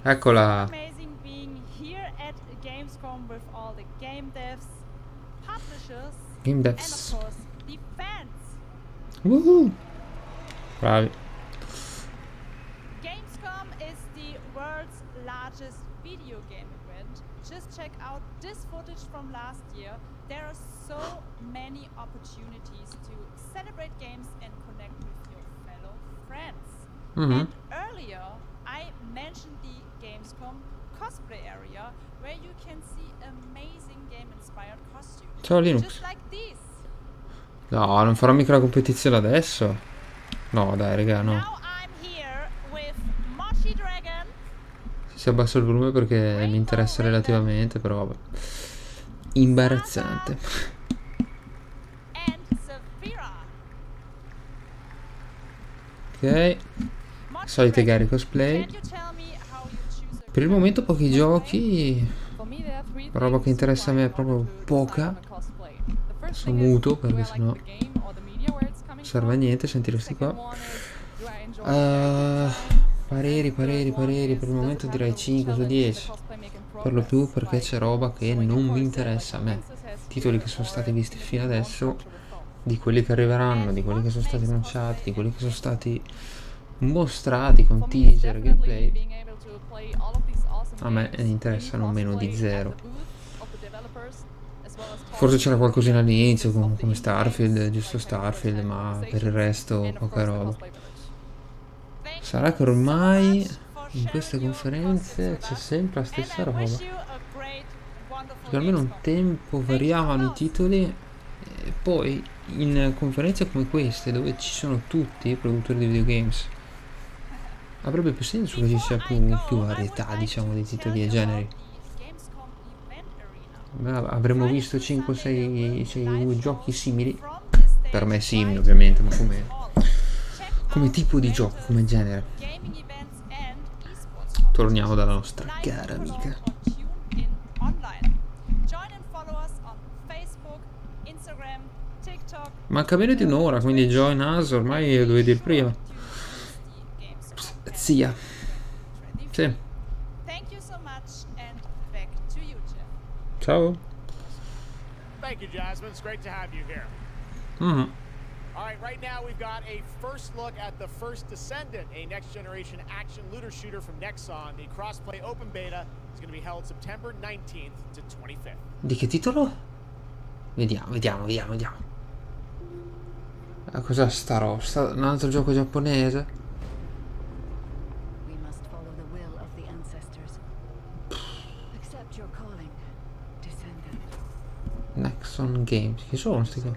Eccola. Amazing being here at Gamescom with all the game devs, publishers, Game and devs. of course the fans. Woohoo! Bravi. Gamescom is the world's largest video game event. Just check out this footage from last year. There are so many opportunities to celebrate games and connect with your fellow friends. And earlier, I mentioned the Gamescom cosplay area, where you can see amazing game-inspired costumes. Ciao Linux. Just like these. No, non farò mica la competizione adesso. No, dai, raga, no. Now I'm here with Mochi Dragon. Si abbassa il volume perché mi interessa relativamente, però vabbè. Imbarazzante. Ok. Solite gare cosplay. Per il momento pochi giochi. Roba che interessa a me è proprio poca. Sono muto perché sennò serve a niente sentiresti qua. Pareri. Per il momento direi 5 su 10. Per lo più perché c'è roba che non mi interessa a me. Titoli che sono stati visti fino adesso, di quelli che arriveranno, di quelli che sono stati annunciati, di quelli che sono stati mostrati con teaser e gameplay, a me ne interessano meno di 0. Forse c'era qualcosina all'inizio come Starfield, giusto Starfield, ma per il resto poca roba. Sarà che ormai in queste conferenze c'è sempre la stessa roba, perché almeno un tempo variavano i titoli e poi in conferenze come queste dove ci sono tutti i produttori di videogames avrebbe più senso che ci sia più varietà, diciamo, di titoli e generi. Avremmo visto 5-6 giochi simili, per me simili ovviamente, ma come tipo di gioco, come genere. Torniamo dalla nostra cara amica. Manca meno di un'ora, quindi join us, ormai lo dovevi dire prima. Zia. Sì. Ciao. Thank you, Jasmine. It's great to have you here. All right now we've got a first look at the First Descendant, a next-generation action looter shooter from Nexon. The crossplay open beta is going to be held September 19th to 25th. Di che titolo? Vediamo. Cos'è sta roba? Un altro gioco giapponese? We must follow the will of the ancestors. Accept your calling, descendant. Games. Chi sono sti qua?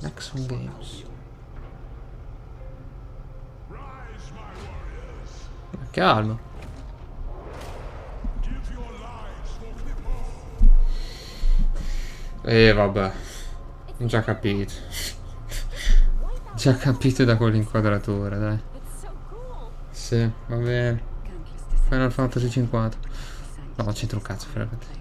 Nexon Games. Ma calma. Vabbè. Ho già capito. Già capito da quell'inquadratura, dai. Sì, va bene. Final Fantasy 50. No, non c'entro un cazzo, fregati.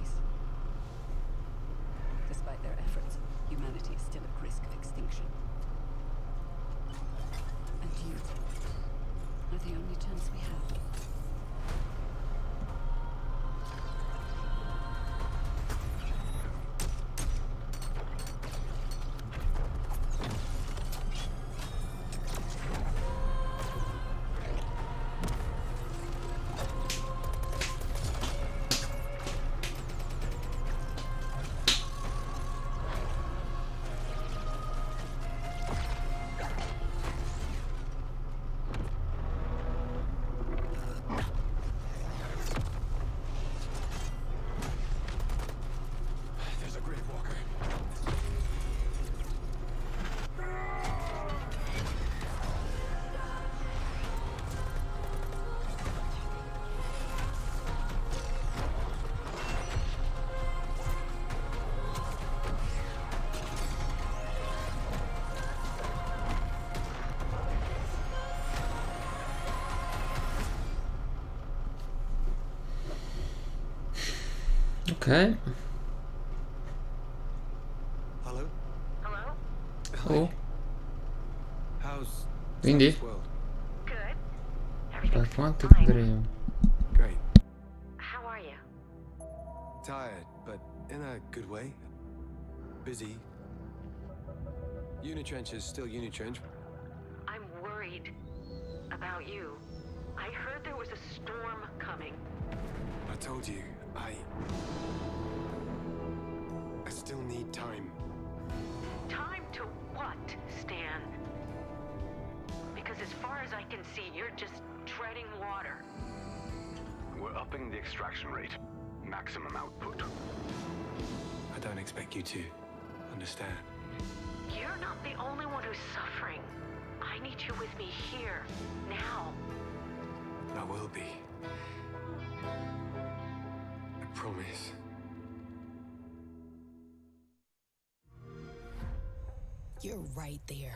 Ok. Hello? Oh. How's Quindi? Good. Per quanto vedremo? Great. How are you? Tired, but in a good way. Busy. Unitrench is still Unitrench. I'm worried about you. I heard there was a storm coming. I told you, I still need time. Time to what, Stan? Because as far as I can see, you're just treading water. We're upping the extraction rate. Maximum output. I don't expect you to understand. You're not the only one who's suffering. I need you with me here, now. I will be. I promise. You're right there,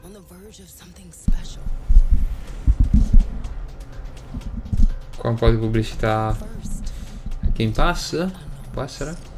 on the verge of something special. Qua un po' di pubblicità. Game Pass? Può essere?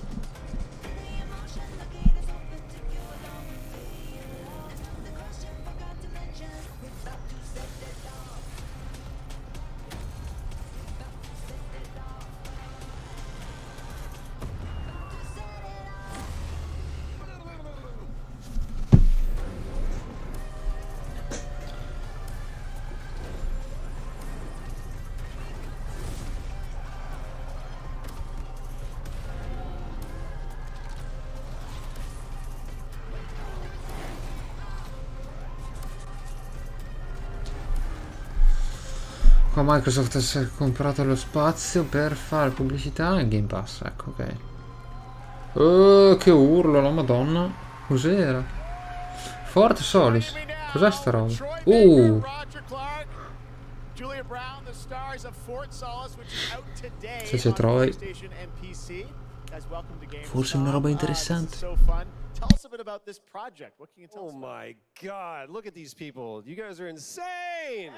Qua Microsoft si è comprato lo spazio per fare pubblicità e Game Pass, ecco, ok. Oh, che urlo, la madonna. Cos'era? Forte Solis. Cos'è sta roba? Se c'è Troy. Forse una roba interessante. Tell us a bit about this project. What can you tell us? Oh my God, look at these people. You guys are insane.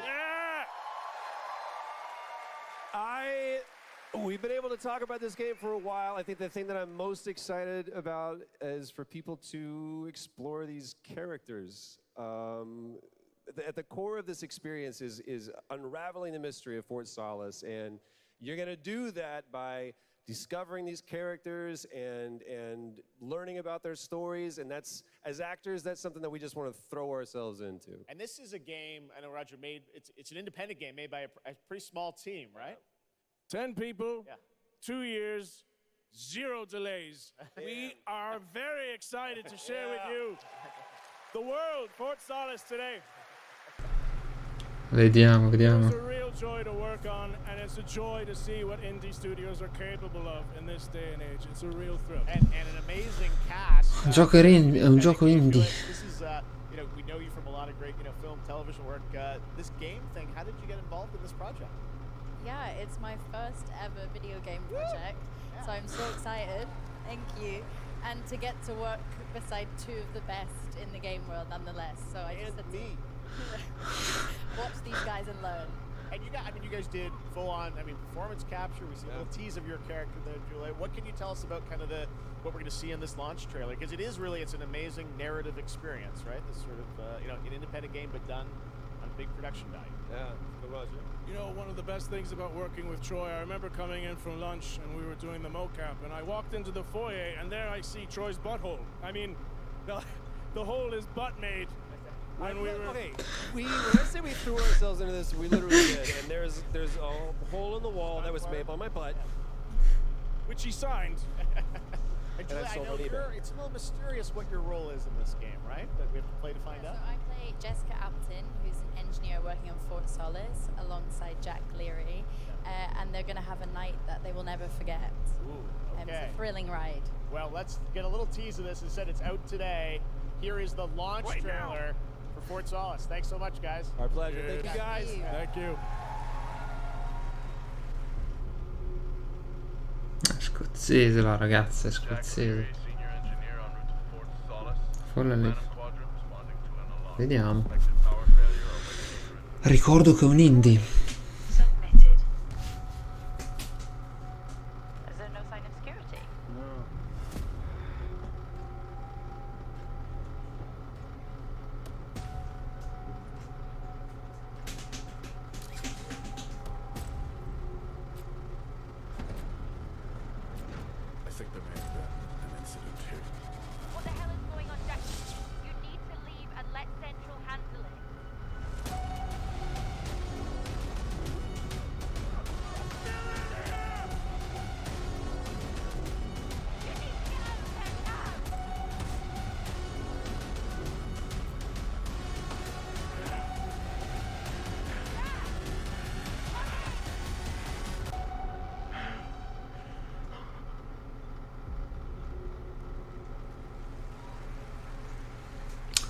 We've been able to talk about this game for a while. I think the thing that I'm most excited about is for people to explore these characters. At the core of this experience is unraveling the mystery of Fort Solis, and you're going to do that by discovering these characters and learning about their stories, and that's, as actors, that's something that we just want to throw ourselves into. And this is a game, I know Roger made, it's an independent game made by a pretty small team, right? 10 people, 2 years, 0 delays. We are very excited to share with you the world, Fort Solis today. Vediamo, It's vediamo. a real joy to work on, and it's a joy to see what indie studios are capable of in this day and age. It's a real thrill. And an amazing cast. Un gioco è un gioco indie. This is, you know, we know you from a lot of great, you know, film, television work. This game thing, how did you get involved in this project? Yeah, it's my first ever video game project, so I'm so excited. Thank you. And to get to work beside two of the best in the game world nonetheless. So I just had to watch these guys and learn. And you guys did full on, performance capture. We see a little tease of your character there, Julia. What can you tell us about kind of what we're going to see in this launch trailer? Because it's an amazing narrative experience, right? This sort of, an independent game, but done on big production value. Yeah, good Roger. You know, one of the best things about working with Troy, I remember coming in from lunch and we were doing the mocap, and I walked into the foyer and there I see Troy's butthole. I mean, the hole is butt made. When we were... Okay, when I say we threw ourselves into this, we literally did, and there's a hole in the wall that was made by my butt. Which he signed. And Julia, I know it's a little mysterious what your role is in this game, right? That we have to play to find out. So I play Jessica Appleton, who's an engineer working on Fort Solace alongside Jack Leary, and they're going to have a night that they will never forget. Ooh, okay. It's a thrilling ride. Well, let's get a little tease of this. It said it's out today. Here is the launch trailer for Fort Solace. Thanks so much, guys. Our pleasure. Thank you, guys. Thank you. Scozzese la ragazza, è scozzese. Folla lì. Vediamo. Ricordo che è un indie.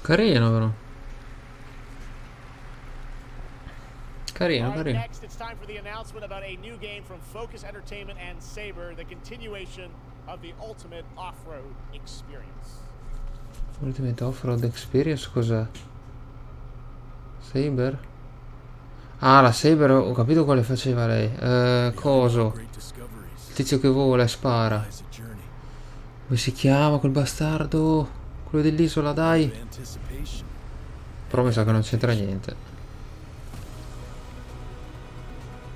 Carino però. Carino, carino. Next, it's time for the announcement about a new game from Focus Entertainment and Saber, the continuation of the Ultimate Off-Road Experience. Ultimate Off-Road Experience cos'è? Saber? Ah, la Saber, ho capito quale faceva lei. Coso. Il tizio che vola e spara. Come si chiama quel bastardo? Quello dell'isola, dai. Però mi sa che non c'entra niente.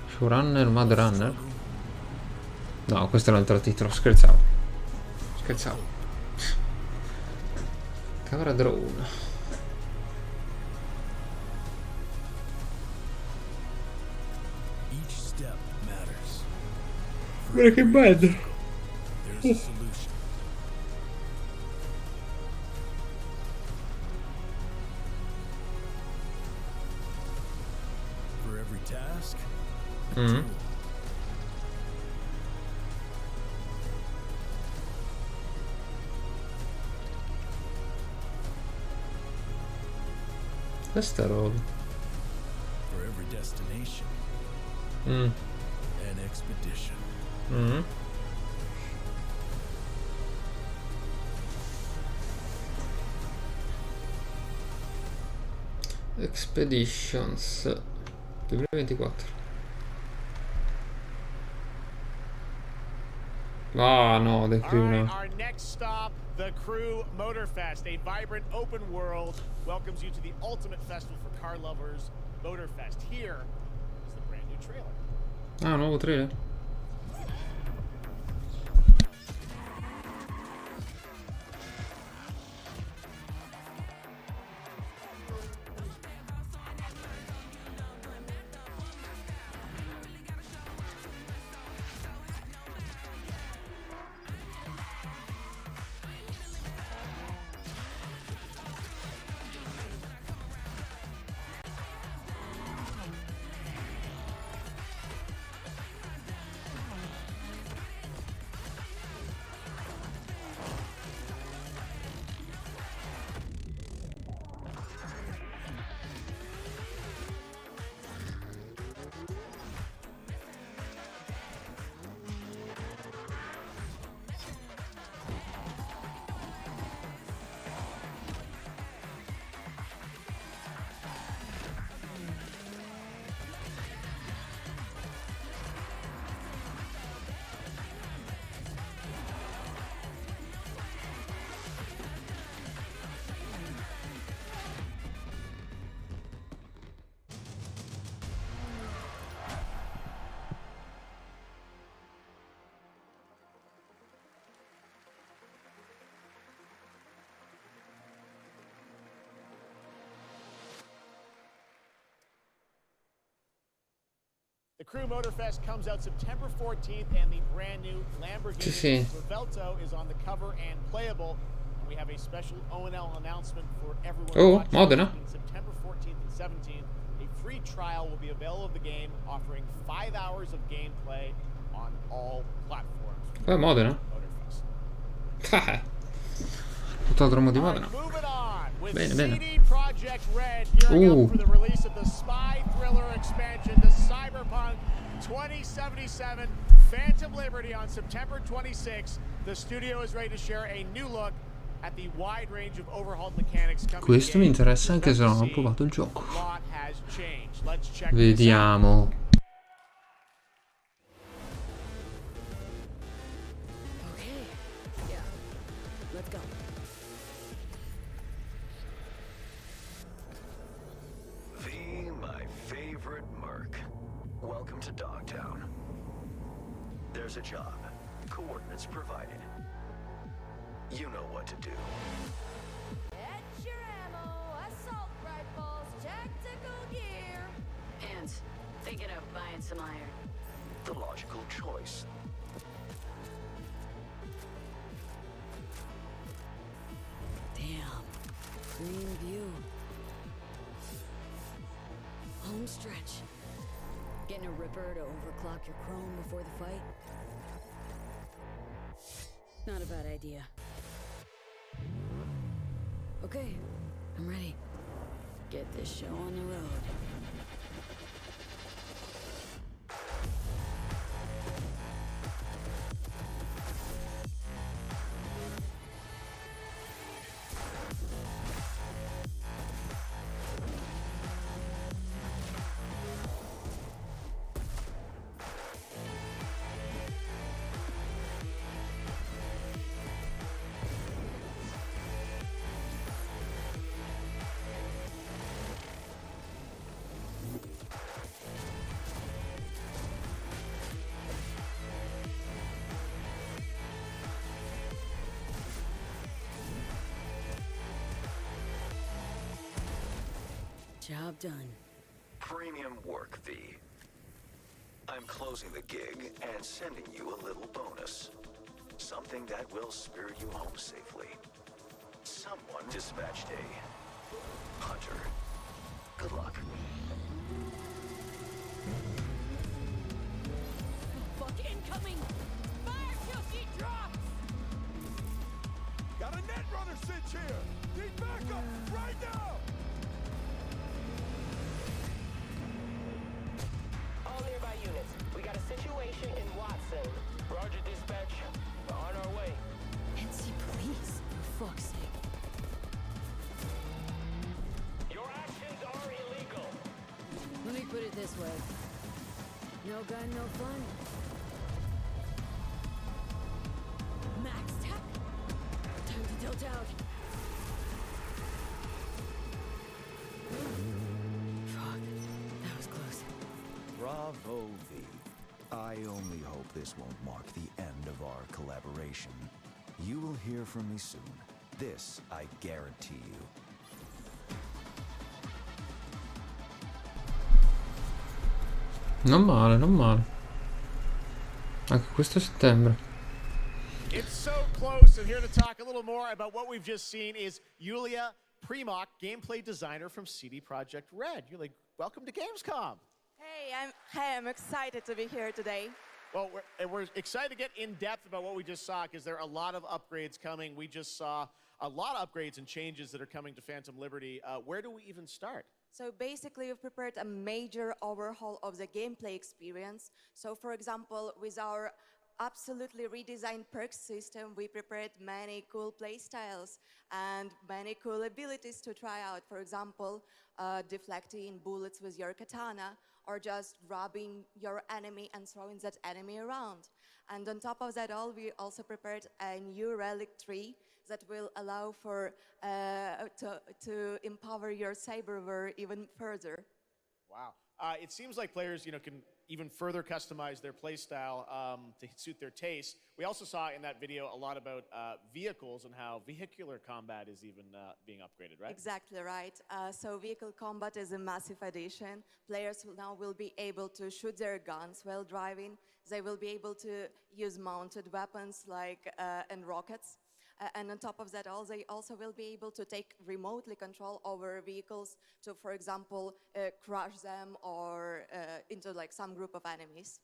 Showrunner, Mad Runner? No, questo è un altro titolo, scherzavo. Scherzavo. Camera drone. Guarda che bello. Questa roba. For every destination, an expedition. Expeditions 2024. Ah no, The Crew no. Our next stop, The Crew Motorfest, a vibrant open world, welcomes you to the ultimate festival for car lovers, Motorfest. Here is the brand new trailer. Ah, nuovo trailer? Crew Motorfest comes out September 14th, and the brand new Lamborghini Svelta is on the cover and playable. And we have a special O&L announcement for everyone watching. Modena. September 14th and 17th, a free trial will be available of the game, offering 5 hours of gameplay on all platforms. Modena. Motorfest. Autodromo di Modena. Bene, bene. CD Projekt Red gearing up for the release of the spy thriller expansion to Cyberpunk 2077 Phantom Liberty on September 26th. The studio is ready to share a new look at the wide range of overhauled mechanics coming. Questo mi interessa anche se non ho provato il gioco. Vediamo. Welcome to Dogtown. There's a job. Coordinates provided. You know what to do. Get your ammo, assault rifles, tactical gear. And thinking of buying some iron. The logical choice. Damn. Green view. Home stretch. Getting a ripper to overclock your chrome before the fight? Not a bad idea. Okay, I'm ready. Get this show on the road. Job done. Premium work fee. I'm closing the gig and sending you a little bonus. Something that will spirit you home safely. Someone dispatched a hunter. Good luck. Fuck incoming! Fire QC drops! Got a net runner sitch here! Need backup right now! All nearby units. We got a situation in Watson. Roger, dispatch. We're on our way. NC police, for fuck's sake. Your actions are illegal. Let me put it this way. No gun, no fun. Max tech. Time to tilt out. Fuck, that was close. Bravo, V. I only hope this won't mark the end of our collaboration. You will hear from me soon. This I guarantee you. Non male, non male. Anche questo settembre. It's so close, and here to talk a little more about what we've just seen is Yulia Primok, gameplay designer from CD Projekt Red. Yulia, welcome to Gamescom. Hey, I'm excited to be here today. Well, we're excited to get in depth about what we just saw, because there are a lot of upgrades coming. We just saw a lot of upgrades and changes that are coming to Phantom Liberty. Where do we even start? So basically, we've prepared a major overhaul of the gameplay experience. So for example, with our absolutely redesigned perks system, we prepared many cool playstyles and many cool abilities to try out. For example, deflecting bullets with your katana, or just grabbing your enemy and throwing that enemy around. And on top of that all, we also prepared a new relic tree that will allow for to empower your cyberware even further. Wow. It seems like players, can even further customize their playstyle to suit their taste. We also saw in that video a lot about vehicles and how vehicular combat is even being upgraded, right? Exactly right. So vehicle combat is a massive addition. Players now will be able to shoot their guns while driving. They will be able to use mounted weapons like and rockets. And on top of that, they also will be able to take remotely control over vehicles to, for example, crush them or into like some group of enemies.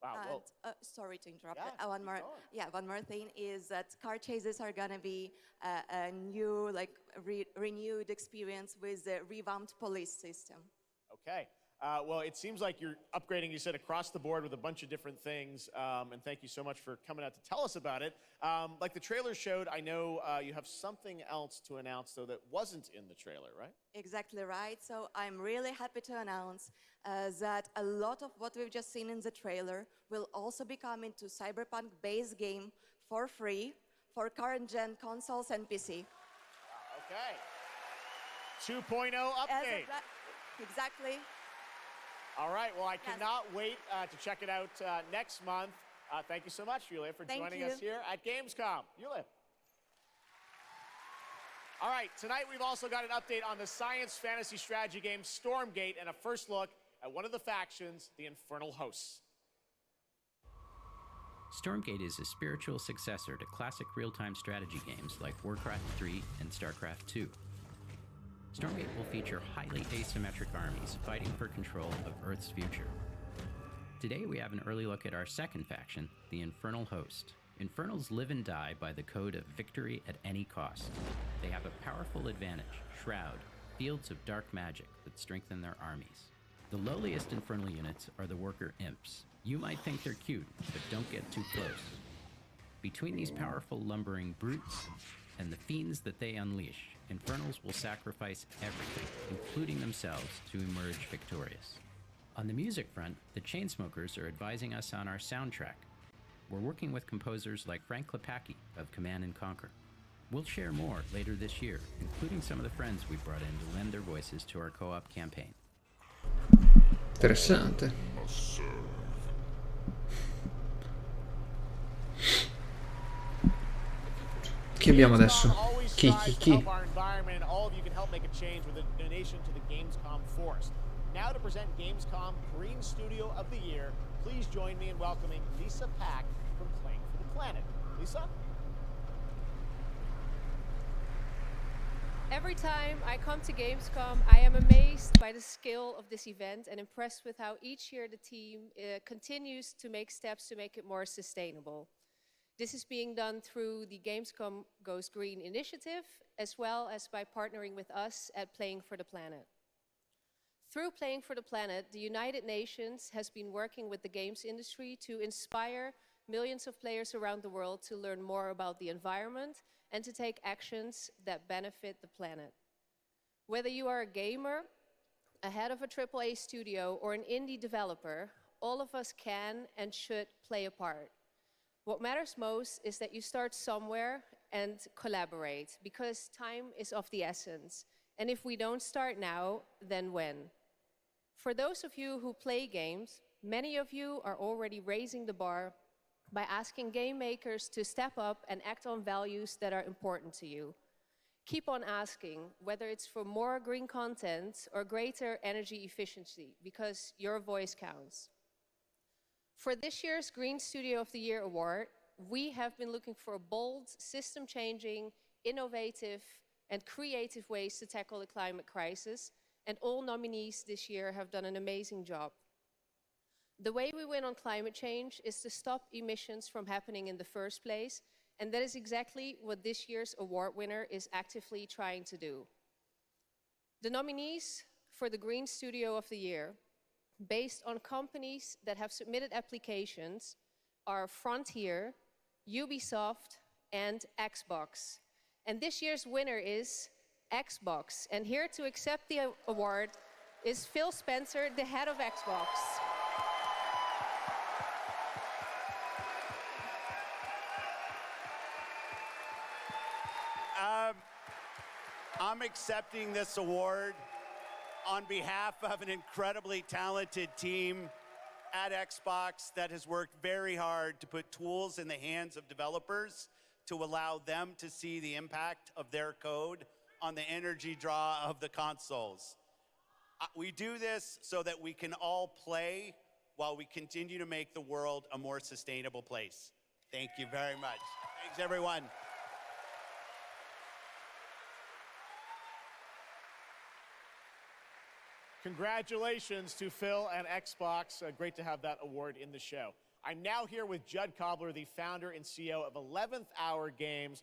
Wow. And, sorry to interrupt. One more thing is that car chases are gonna be a new, renewed experience with the revamped police system. Okay. Well, it seems like you're upgrading, you said, across the board with a bunch of different things, and thank you so much for coming out to tell us about it. Like the trailer showed, I know you have something else to announce, though, that wasn't in the trailer, right? Exactly right. So I'm really happy to announce that a lot of what we've just seen in the trailer will also be coming to Cyberpunk base game for free for current-gen consoles and PC. Okay. 2.0 update. Exactly. All right, well, I cannot wait to check it out next month. Thank you so much, Yulia, for joining us here at Gamescom. Yulia. All right, tonight we've also got an update on the science fantasy strategy game Stormgate and a first look at one of the factions, the Infernal Hosts. Stormgate is a spiritual successor to classic real-time strategy games like Warcraft 3 and StarCraft 2. Stormgate will feature highly asymmetric armies fighting for control of Earth's future. Today we have an early look at our second faction, the Infernal Host. Infernals live and die by the code of victory at any cost. They have a powerful advantage, Shroud, fields of dark magic that strengthen their armies. The lowliest Infernal units are the Worker Imps. You might think they're cute, but don't get too close. Between these powerful lumbering brutes and the fiends that they unleash, Infernals will sacrifice everything, including themselves, to emerge victorious. On the music front, the Chainsmokers are advising us on our soundtrack. We're working with composers like Frank Klepacki of Command & Conquer. We'll share more later this year, including some of the friends we brought in to lend their voices to our co-op campaign. Interessante. Chi abbiamo adesso? Chi? Our environment, and all of you can help make a change with a donation to the Gamescom Force. Now to present Gamescom Green Studio of the Year, please join me in welcoming Lisa Pack from Playing for the Planet. Lisa? Every time I come to Gamescom, I am amazed by the scale of this event and impressed with how each year the team continues to make steps to make it more sustainable. This is being done through the Gamescom Goes Green initiative, as well as by partnering with us at Playing for the Planet. Through Playing for the Planet, the United Nations has been working with the games industry to inspire millions of players around the world to learn more about the environment and to take actions that benefit the planet. Whether you are a gamer, a head of a AAA studio, or an indie developer, all of us can and should play a part. What matters most is that you start somewhere and collaborate, because time is of the essence. And if we don't start now, then when? For those of you who play games, many of you are already raising the bar by asking game makers to step up and act on values that are important to you. Keep on asking, whether it's for more green content or greater energy efficiency, because your voice counts. For this year's Green Studio of the Year award, we have been looking for bold, system-changing, innovative, and creative ways to tackle the climate crisis, and all nominees this year have done an amazing job. The way we win on climate change is to stop emissions from happening in the first place, and that is exactly what this year's award winner is actively trying to do. The nominees for the Green Studio of the Year, based on companies that have submitted applications, are Frontier, Ubisoft, and Xbox. And this year's winner is Xbox. And here to accept the award is Phil Spencer, the head of Xbox. I'm accepting this award On behalf of an incredibly talented team at Xbox that has worked very hard to put tools in the hands of developers to allow them to see the impact of their code on the energy draw of the consoles. We do this so that we can all play while we continue to make the world a more sustainable place. Thank you very much. Thanks, everyone. Congratulations to Phil and Xbox. Great to have that award in the show. I'm now here with Judd Cobbler, the founder and CEO of 11th Hour Games.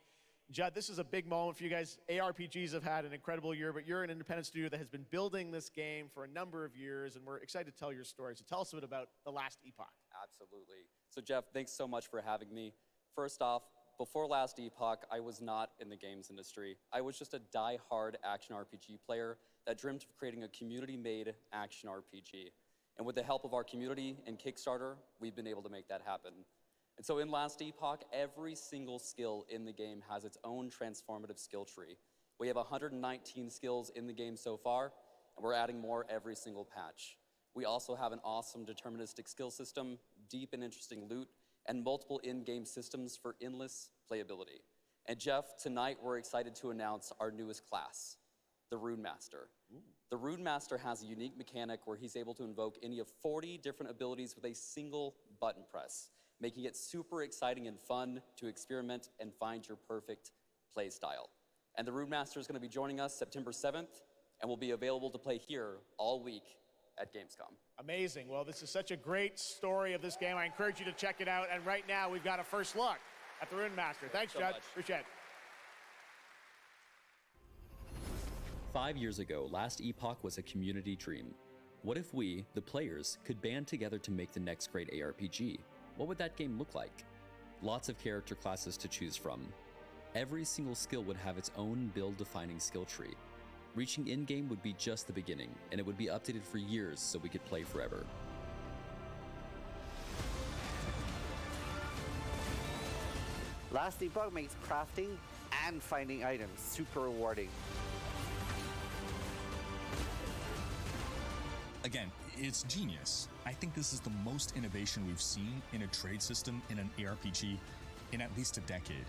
Judd, this is a big moment for you guys. ARPGs have had an incredible year, but you're an independent studio that has been building this game for a number of years, and we're excited to tell your story. So tell us a bit about The Last Epoch. Absolutely. So Jeff, thanks so much for having me. First off, before Last Epoch, I was not in the games industry. I was just a die-hard action RPG player that dreamt of creating a community-made action RPG. And with the help of our community and Kickstarter, we've been able to make that happen. And so in Last Epoch, every single skill in the game has its own transformative skill tree. We have 119 skills in the game so far, and we're adding more every single patch. We also have an awesome deterministic skill system, deep and interesting loot, and multiple in-game systems for endless playability. And Jeff, tonight we're excited to announce our newest class, the Rune Master. The Rune Master has a unique mechanic where he's able to invoke any of 40 different abilities with a single button press, making it super exciting and fun to experiment and find your perfect play style. And the Rune Master is going to be joining us September 7th and will be available to play here all week at Gamescom. Amazing. Well, this is such a great story of this game. I encourage you to check it out. And right now, we've got a first look at the Rune Master. Thanks, Judd. Appreciate it. 5 years ago, Last Epoch was a community dream. What if we, the players, could band together to make the next great ARPG? What would that game look like? Lots of character classes to choose from. Every single skill would have its own build-defining skill tree. Reaching in-game would be just the beginning, and it would be updated for years so we could play forever. Last Epoch makes crafting and finding items super rewarding. Again, it's genius. I think this is the most innovation we've seen in a trade system in an ARPG in at least a decade.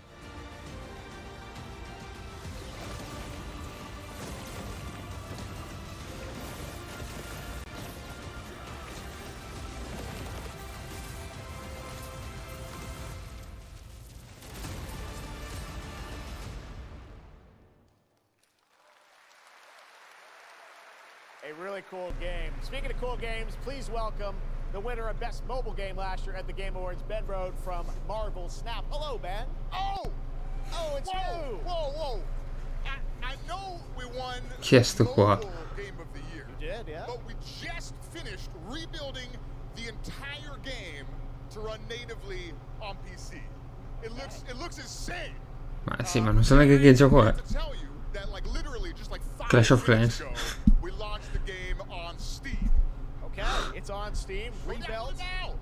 A really cool game. Speaking of cool games, please welcome the winner of Best Mobile Game last year at the Game Awards, Ben Rode from Marvel Snap. Hello, Ben. Oh, it's you. Whoa. I know we won Chiesto qua. Mobile Game of the Year. You did, yeah. But we just finished rebuilding the entire game to run natively on PC. It looks insane. Ma sì, ma non so neanche che gioco è. That like literally just like 5 Clash of minutes Clans. ago, we launched the game on Steam. Okay, it's on Steam, rebuilt. Now.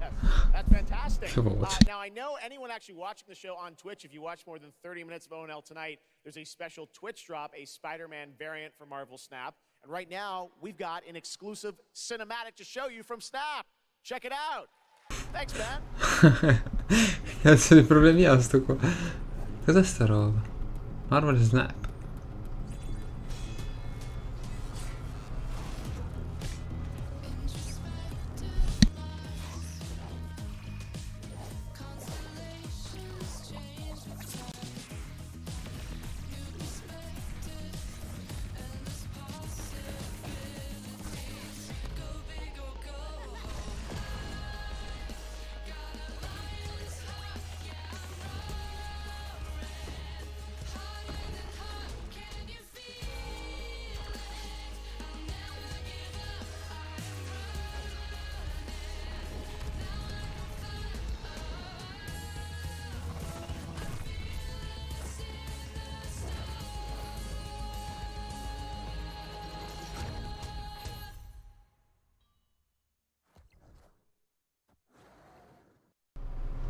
That's fantastic. Voce. Now, I know anyone actually watching the show on Twitch, if you watch more than 30 minutes of ONL tonight, there's a special Twitch drop, a Spider-Man variant for Marvel Snap. And right now, we've got an exclusive cinematic to show you from Snap. Check it out. Thanks, man. Cazzo di problemi ha sto qua. Cos'è sta roba? Marvel Snap.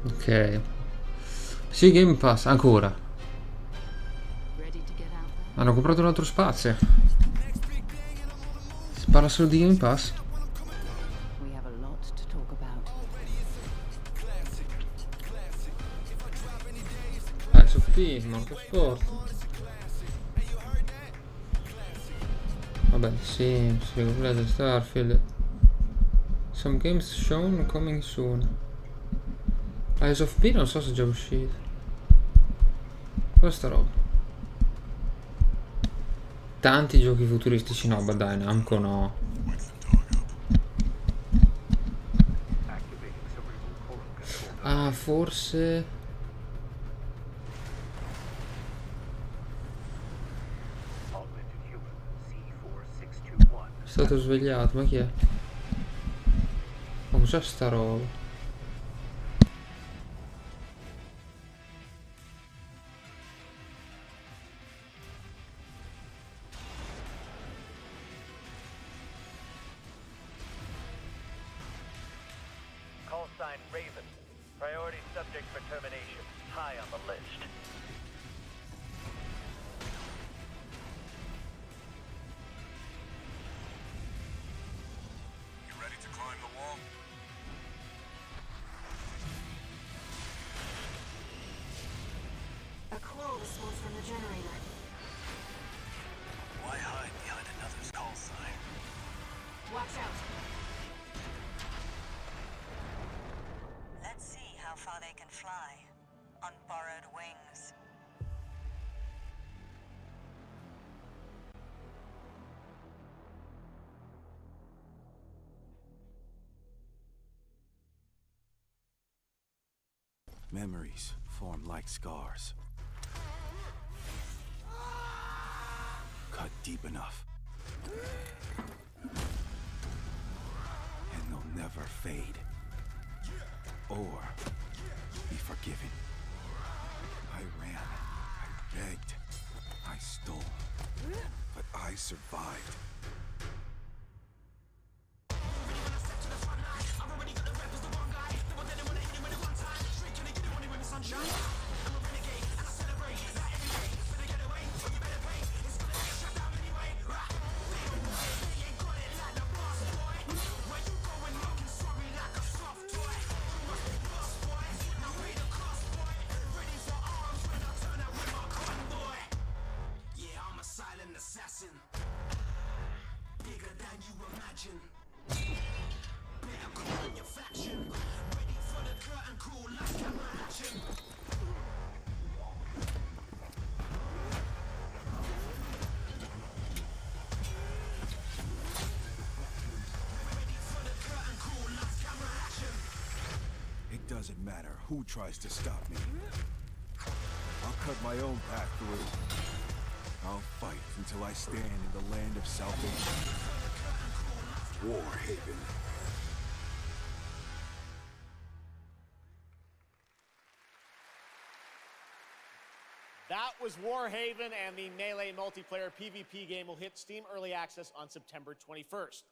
Ok. Sì, Game Pass, ancora. Hanno comprato un altro spazio. Parla solo di Game Pass? We have a lot to talk about. SOP, Motorsport. Vabbè, sì, completa Starfield. Some games shown coming soon. Eyes of P non so se è già uscito. Questa roba. Tanti giochi futuristici, no, ma dai, Namco no. Ah, forse... È stato svegliato, ma chi è? Ma cos'è sta roba? Call sign Raven. Priority subject for termination. High on the list. You ready to climb the wall? A call response from the generator. Why hide behind another's call sign? Watch out. Let's see how far they can fly on borrowed wings. Memories form like scars. Cut deep enough. And they'll never fade. Or be forgiven. I ran. I begged. I stole. But I survived. It doesn't matter who tries to stop me. I'll cut my own path through. I'll fight until I stand in the land of salvation. War Haven. That was Warhaven, and the Melee multiplayer PvP game will hit Steam Early Access on September 21st.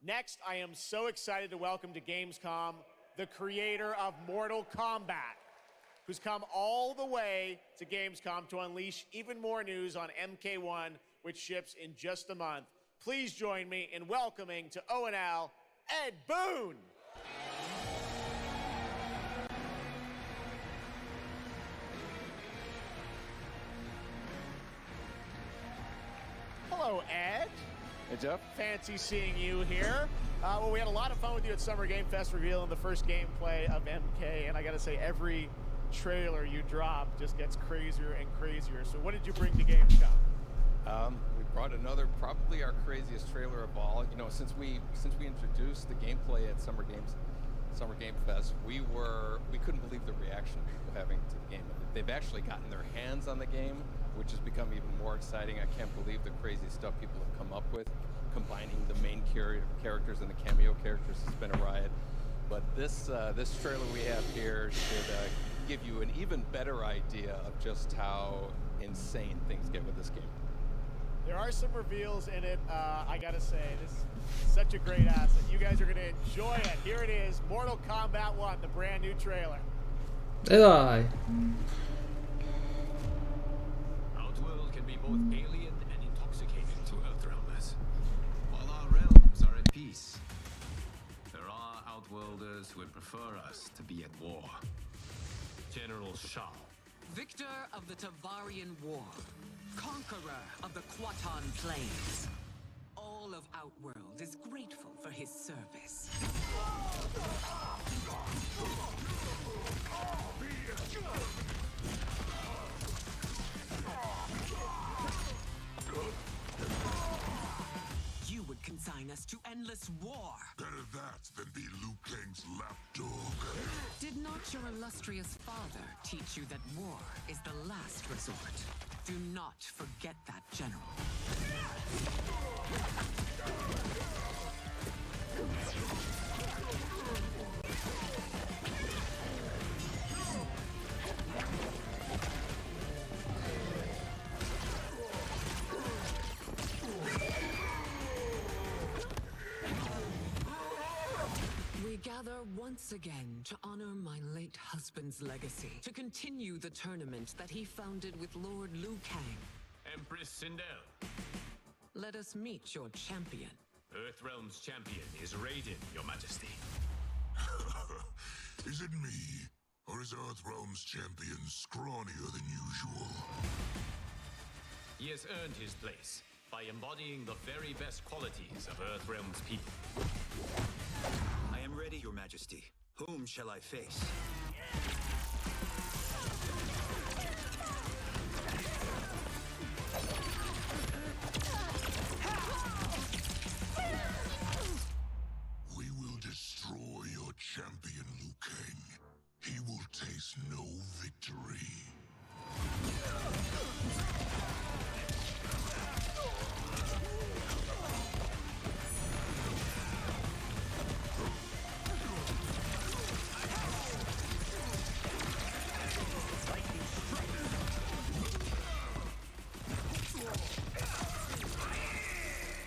Next, I am so excited to welcome to Gamescom the creator of Mortal Kombat, who's come all the way to Gamescom to unleash even more news on MK1, which ships in just a month. Please join me in welcoming to O&L, Ed Boon. Hello, Ed. Hey, Jeff. Fancy seeing you here. Well, we had a lot of fun with you at Summer Game Fest revealing the first gameplay of MK, and I gotta say, every trailer you drop just gets crazier and crazier. So what did you bring to Gamescom? We brought another, probably our craziest trailer of all. You know, since we introduced the gameplay at Summer Game Fest, we couldn't believe the reaction people having to the game. They've actually gotten their hands on the game, which has become even more exciting. I can't believe the crazy stuff people have come up with, combining the main characters and the cameo characters has been a riot. But this trailer we have here should give you an even better idea of just how insane things get with this game. There are some reveals in it. I gotta say, this is such a great asset. You guys are gonna enjoy it. Here it is, Mortal Kombat 1, the brand new trailer. Dai. Outworld can be both alien and intoxicating to Earthrealmers, while our realm Earth would prefer us to be at war. General Shao. Victor of the Tavarian War. Conqueror of the Quatan Plains. All of Outworld is grateful for his service. You would consign us to endless war. Better that than be Liu Kang's lapdog. Did not your illustrious father teach you that war is the last resort? Do not forget that, General. We gather once again to honor my late husband's legacy, to continue the tournament that he founded with Lord Liu Kang. Empress Sindel. Let us meet your champion. Earthrealm's champion is Raiden, Your Majesty. Is it me? Or is Earthrealm's champion scrawnier than usual? He has earned his place by embodying the very best qualities of Earthrealm's people. I am ready, Your Majesty. Whom shall I face? We will destroy your champion, Liu Kang. He will taste no victory.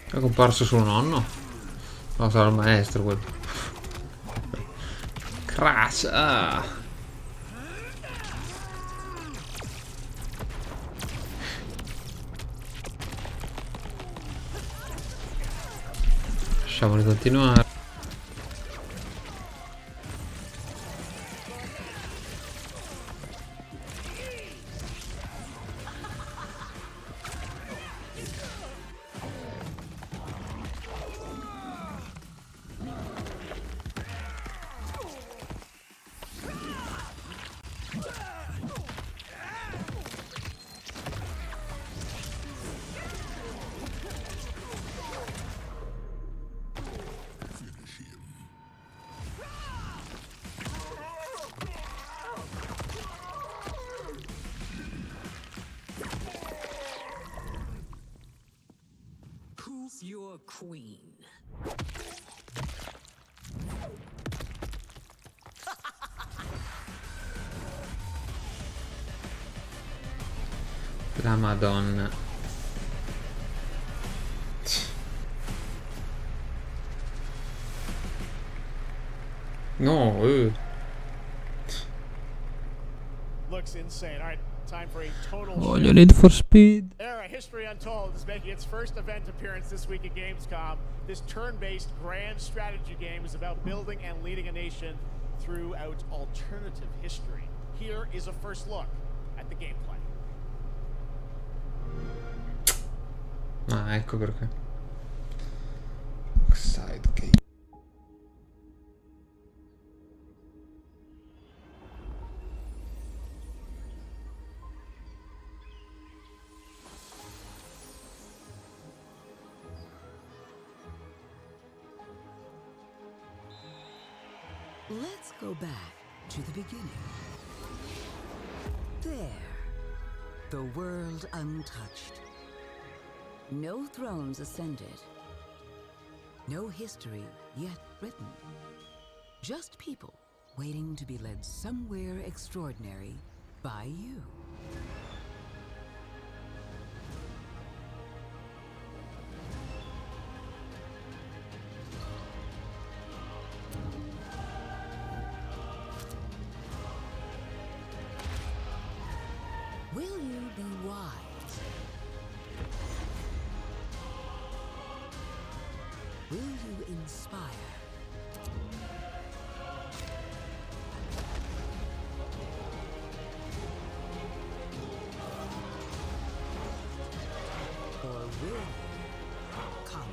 È comparso suo nonno? No, sarà il maestro quello. Crash! Ah. Lasciamoli continuare. Who's your queen? La Madonna. No, Looks insane. All right, time for a total. voglio Need for Speed. Era History Untold is making its first event appearance this week at Gamescom. This turn-based grand strategy game is about building and leading a nation throughout alternative history. Here is a first look at the gameplay. Ah, ecco perché. Sidekick. Let's go back to the beginning. There. The world untouched. No thrones ascended. No history yet written. Just people waiting to be led somewhere extraordinary by you. Will you be wise? Will you inspire? or will conquer.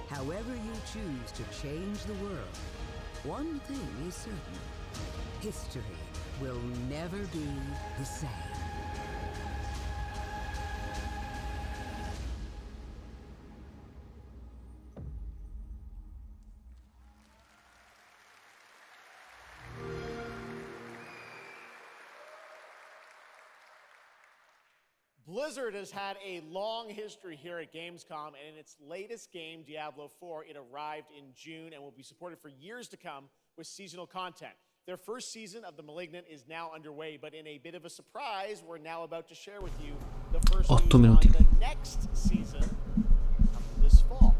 However you choose to change the world, one thing is certain. History will never be the same. Blizzard has had a long history here at Gamescom, and in its latest game, Diablo 4, it arrived in June and will be supported for years to come with seasonal content. Their first season of The Malignant is now underway, but in a bit of a surprise, we're now about to share with you the first news on the next season coming this fall.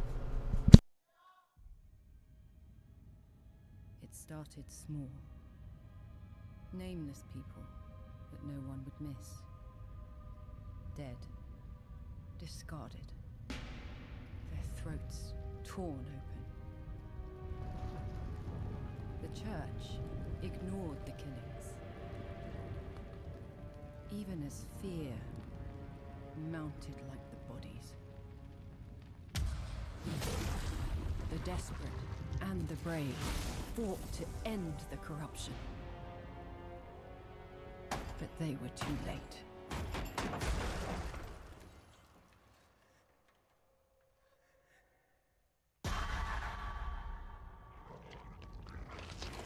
It started small. Nameless people that no one would miss. Dead. Discarded. Their throats torn open. The church ignored the killings. Even as fear mounted like the bodies. The desperate and the brave fought to end the corruption. But they were too late.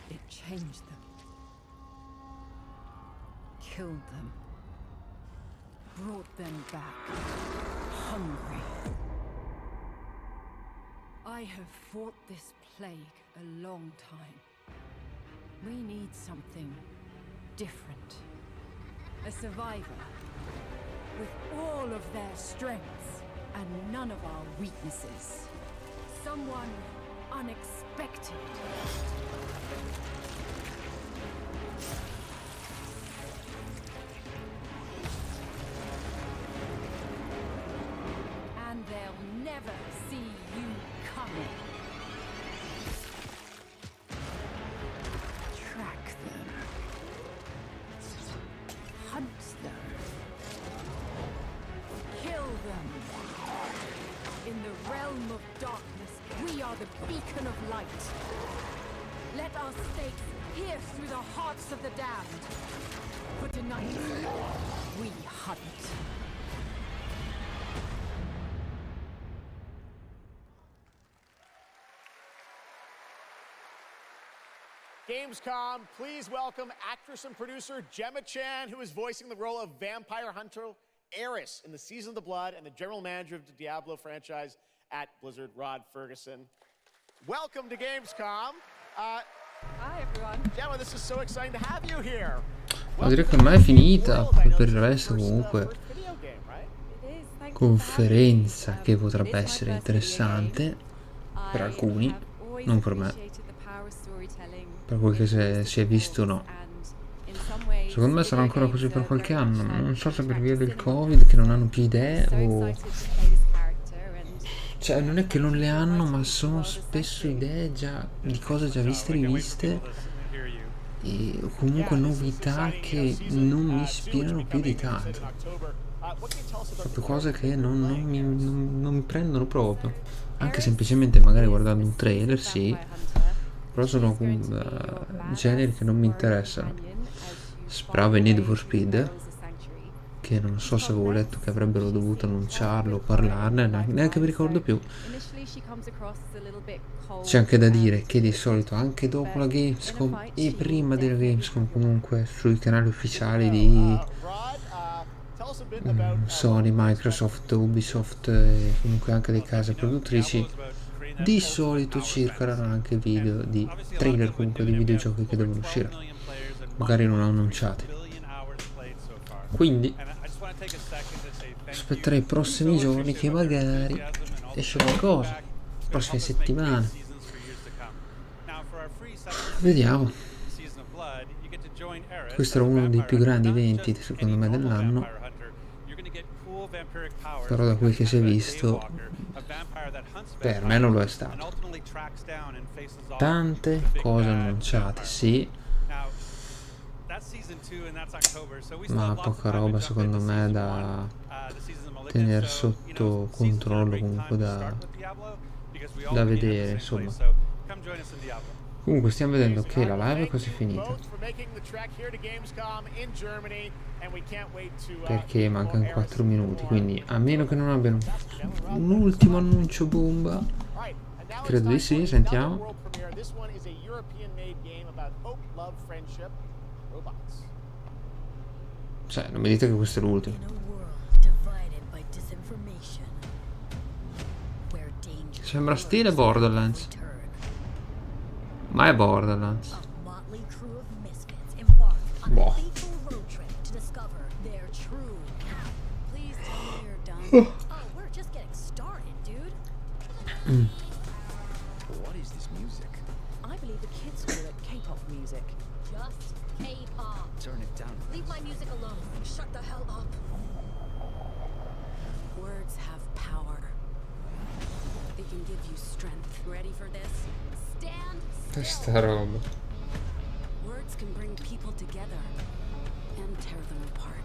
It changed them. Killed them. Brought them back. Hungry. I have fought this plague a long time. We need something different. A survivor with all of their strengths and none of our weaknesses. Someone unexpected. And they'll never see you coming. Track them. Hunt them. Kill them. In the realm of darkness, we are the beacon of light. Let our stakes pierce through the hearts of the damned. For tonight, we hunt. Gamescom, please welcome actress and producer Gemma Chan, who is voicing the role of vampire hunter Eris in the Season of the Blood, and the general manager of the Diablo franchise at Blizzard, Rod Ferguson. Welcome to Gamescom. Hi everyone. Gemma, this is so exciting to have you here. Ma direi che ormai è finita. Per il resto comunque conferenza che potrebbe essere interessante per alcuni, non per me. Per quel che si è visto no. Secondo me sarà ancora così per qualche anno. Non so se per via del Covid che non hanno più idee o... Cioè non è che non le hanno, ma sono spesso idee già di cose già viste e riviste, e comunque novità che non mi ispirano più di tanto. Proprio cose che non mi prendono proprio. Anche semplicemente magari guardando un trailer, sì, però sono generi che non mi interessano. Speravo in Need for Speed, che non so se avevo letto che avrebbero dovuto annunciarlo o parlarne, neanche mi ricordo più. C'è anche da dire che di solito anche dopo la Gamescom e prima della Gamescom comunque sui canali ufficiali di Sony, Microsoft, Ubisoft e comunque anche le case produttrici di solito circolano anche video di trailer comunque di videogiochi che devono uscire, magari non annunciati. Quindi aspetterei i prossimi giorni che magari esce qualcosa, prossime settimane, vediamo. Questo era uno dei più grandi eventi secondo me dell'anno, però da quel che si è visto Per me non lo è stato. Tante cose annunciate, sì, ma poca roba secondo me da tenere sotto controllo, comunque da vedere, insomma. Comunque stiamo vedendo che la live è quasi finita, perché mancano 4 minuti, quindi a meno che non abbiano un ultimo annuncio bomba, credo di sì. Sentiamo. Cioè, non mi dite che questo è l'ultimo. Sembra stile Borderlands, ma è Borderlands. Boh. What is this music? I believe the kids call it K-pop music. Just K-pop. Turn it down. Leave my music alone. Shut the hell up. Words have power. They can give you strength. Ready for this? Stand still. Questa roba. Words can bring people together and tear them apart.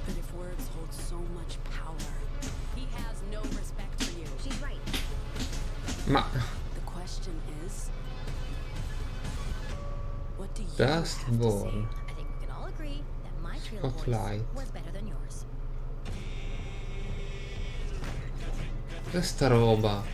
But if words hold so much power, he has no respect for you. She's right. Ma The question is, what do you Dust have to Ball. say? I think we can all agree that my trailer Spotlight. voice was better than yours. Questa roba.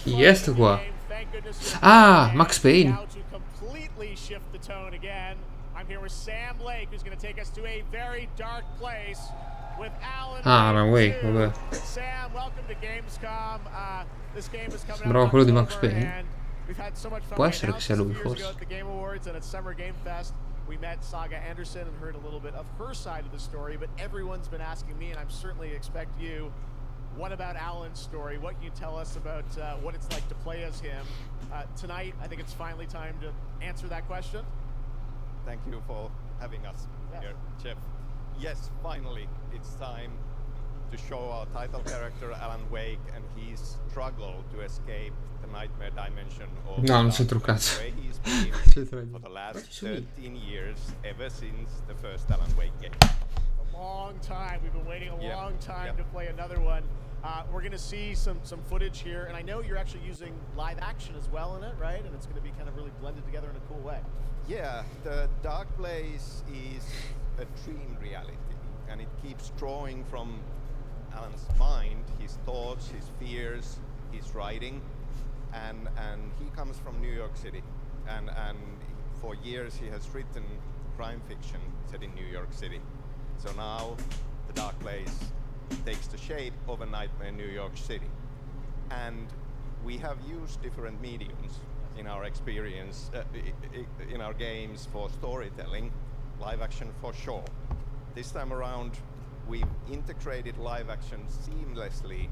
Chi è sto qua? Ah, Max Payne. Ah, wait, vabbè. Sembrava quello di Max Payne. Può essere che sia lui, forse. We met Saga Anderson and heard a little bit of her side of the story, but everyone's been asking me, and I'm certainly expect you, what about Alan's story? What can you tell us about what it's like to play as him? Tonight, I think it's finally time to answer that question. Thank you for having us here, Geoff. Yes, finally, it's time to show our title character, Alan Wake, and his struggle to escape the nightmare dimension of No, non c'entro un cazzo. where he's been for the last 13 years, ever since the first Alan Wake game. A long time. We've been waiting a long time to play another one. We're going to see some footage here, and I know you're actually using live action as well in it, right? And it's going to be kind of really blended together in a cool way. Yeah, the Dark Place is a dream reality, and it keeps drawing from Alan's mind, his thoughts, his fears, his writing, and he comes from New York City, and for years he has written crime fiction set in New York City. So now the Dark Place takes the shape of a nightmare in New York City, and we have used different mediums in our experience in our games for storytelling, live action for sure. This time around, we've integrated live action seamlessly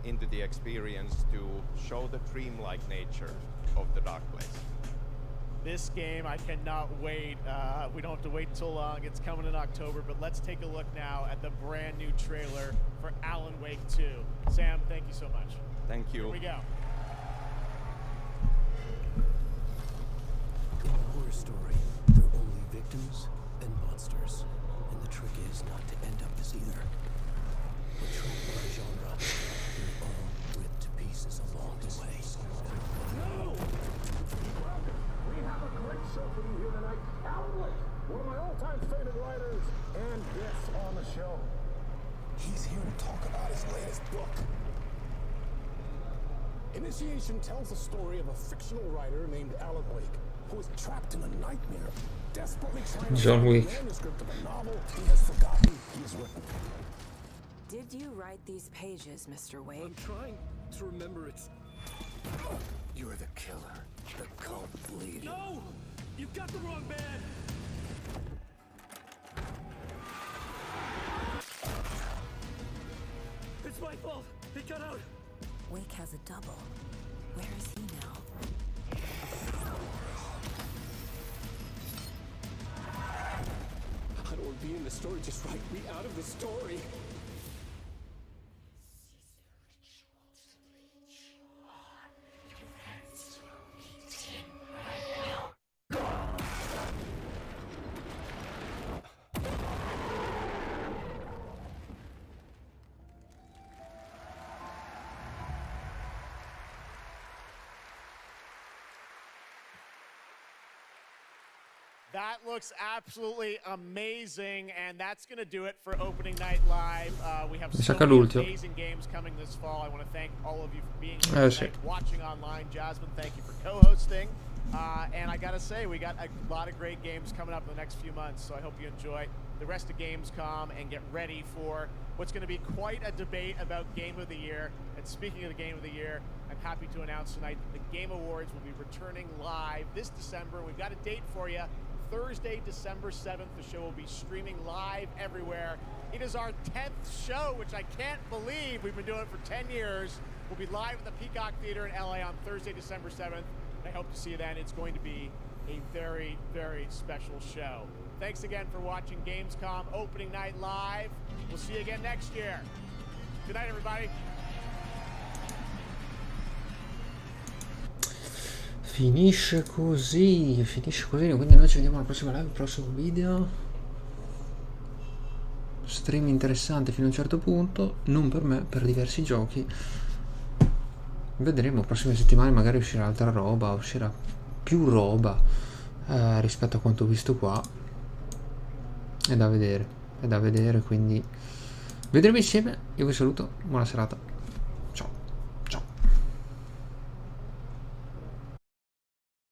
into the experience to show the dreamlike nature of the Dark Place. This game, I cannot wait. We don't have to wait until long. It's coming in October, but let's take a look now at the brand new trailer for Alan Wake 2. Sam, thank you so much. Thank you. Here we go. In a horror story, there are only victims and monsters. And the trick is not to end up as either. But trapped by genre, they're all with book. Initiation tells the story of a fictional writer named Alan Wake, who is trapped in a nightmare, desperately trying to John find Wick. the manuscript of a novel he has forgotten he has written. Did you write these pages, Mr. Wake? I'm trying to remember it's... You're the killer. The cult leader. No! You've got the wrong man! It's my fault! He got out! Wake has a double. Where is he now? I don't want to be in the story. Just write me out of the story. That looks absolutely amazing, and that's going to do it for Opening Night Live. We have so many amazing games coming this fall. I want to thank all of you for being here tonight, watching online. Jasmine, thank you for co-hosting. And I got to say, we got a lot of great games coming up in the next few months, so I hope you enjoy the rest of Gamescom and get ready for what's going to be quite a debate about Game of the Year. And speaking of the Game of the Year, I'm happy to announce tonight that the Game Awards will be returning live this December. We've got a date for you. Thursday, December 7th. The show will be streaming live everywhere. It is our 10th show, which I can't believe. We've been doing it for 10 years. We'll be live at the Peacock Theater in LA on Thursday, December 7th. I hope to see you then. It's going to be a very, very special show. Thanks again for watching Gamescom Opening Night Live. We'll see you again next year. Good night, everybody. Finisce così, quindi noi ci vediamo alla prossima live, al prossimo video. Stream interessante fino a un certo punto, non per me, per diversi giochi. Vedremo, prossime settimane magari uscirà altra roba, uscirà più roba rispetto a quanto ho visto qua. È da vedere, quindi vedremo insieme. Io vi saluto, buona serata.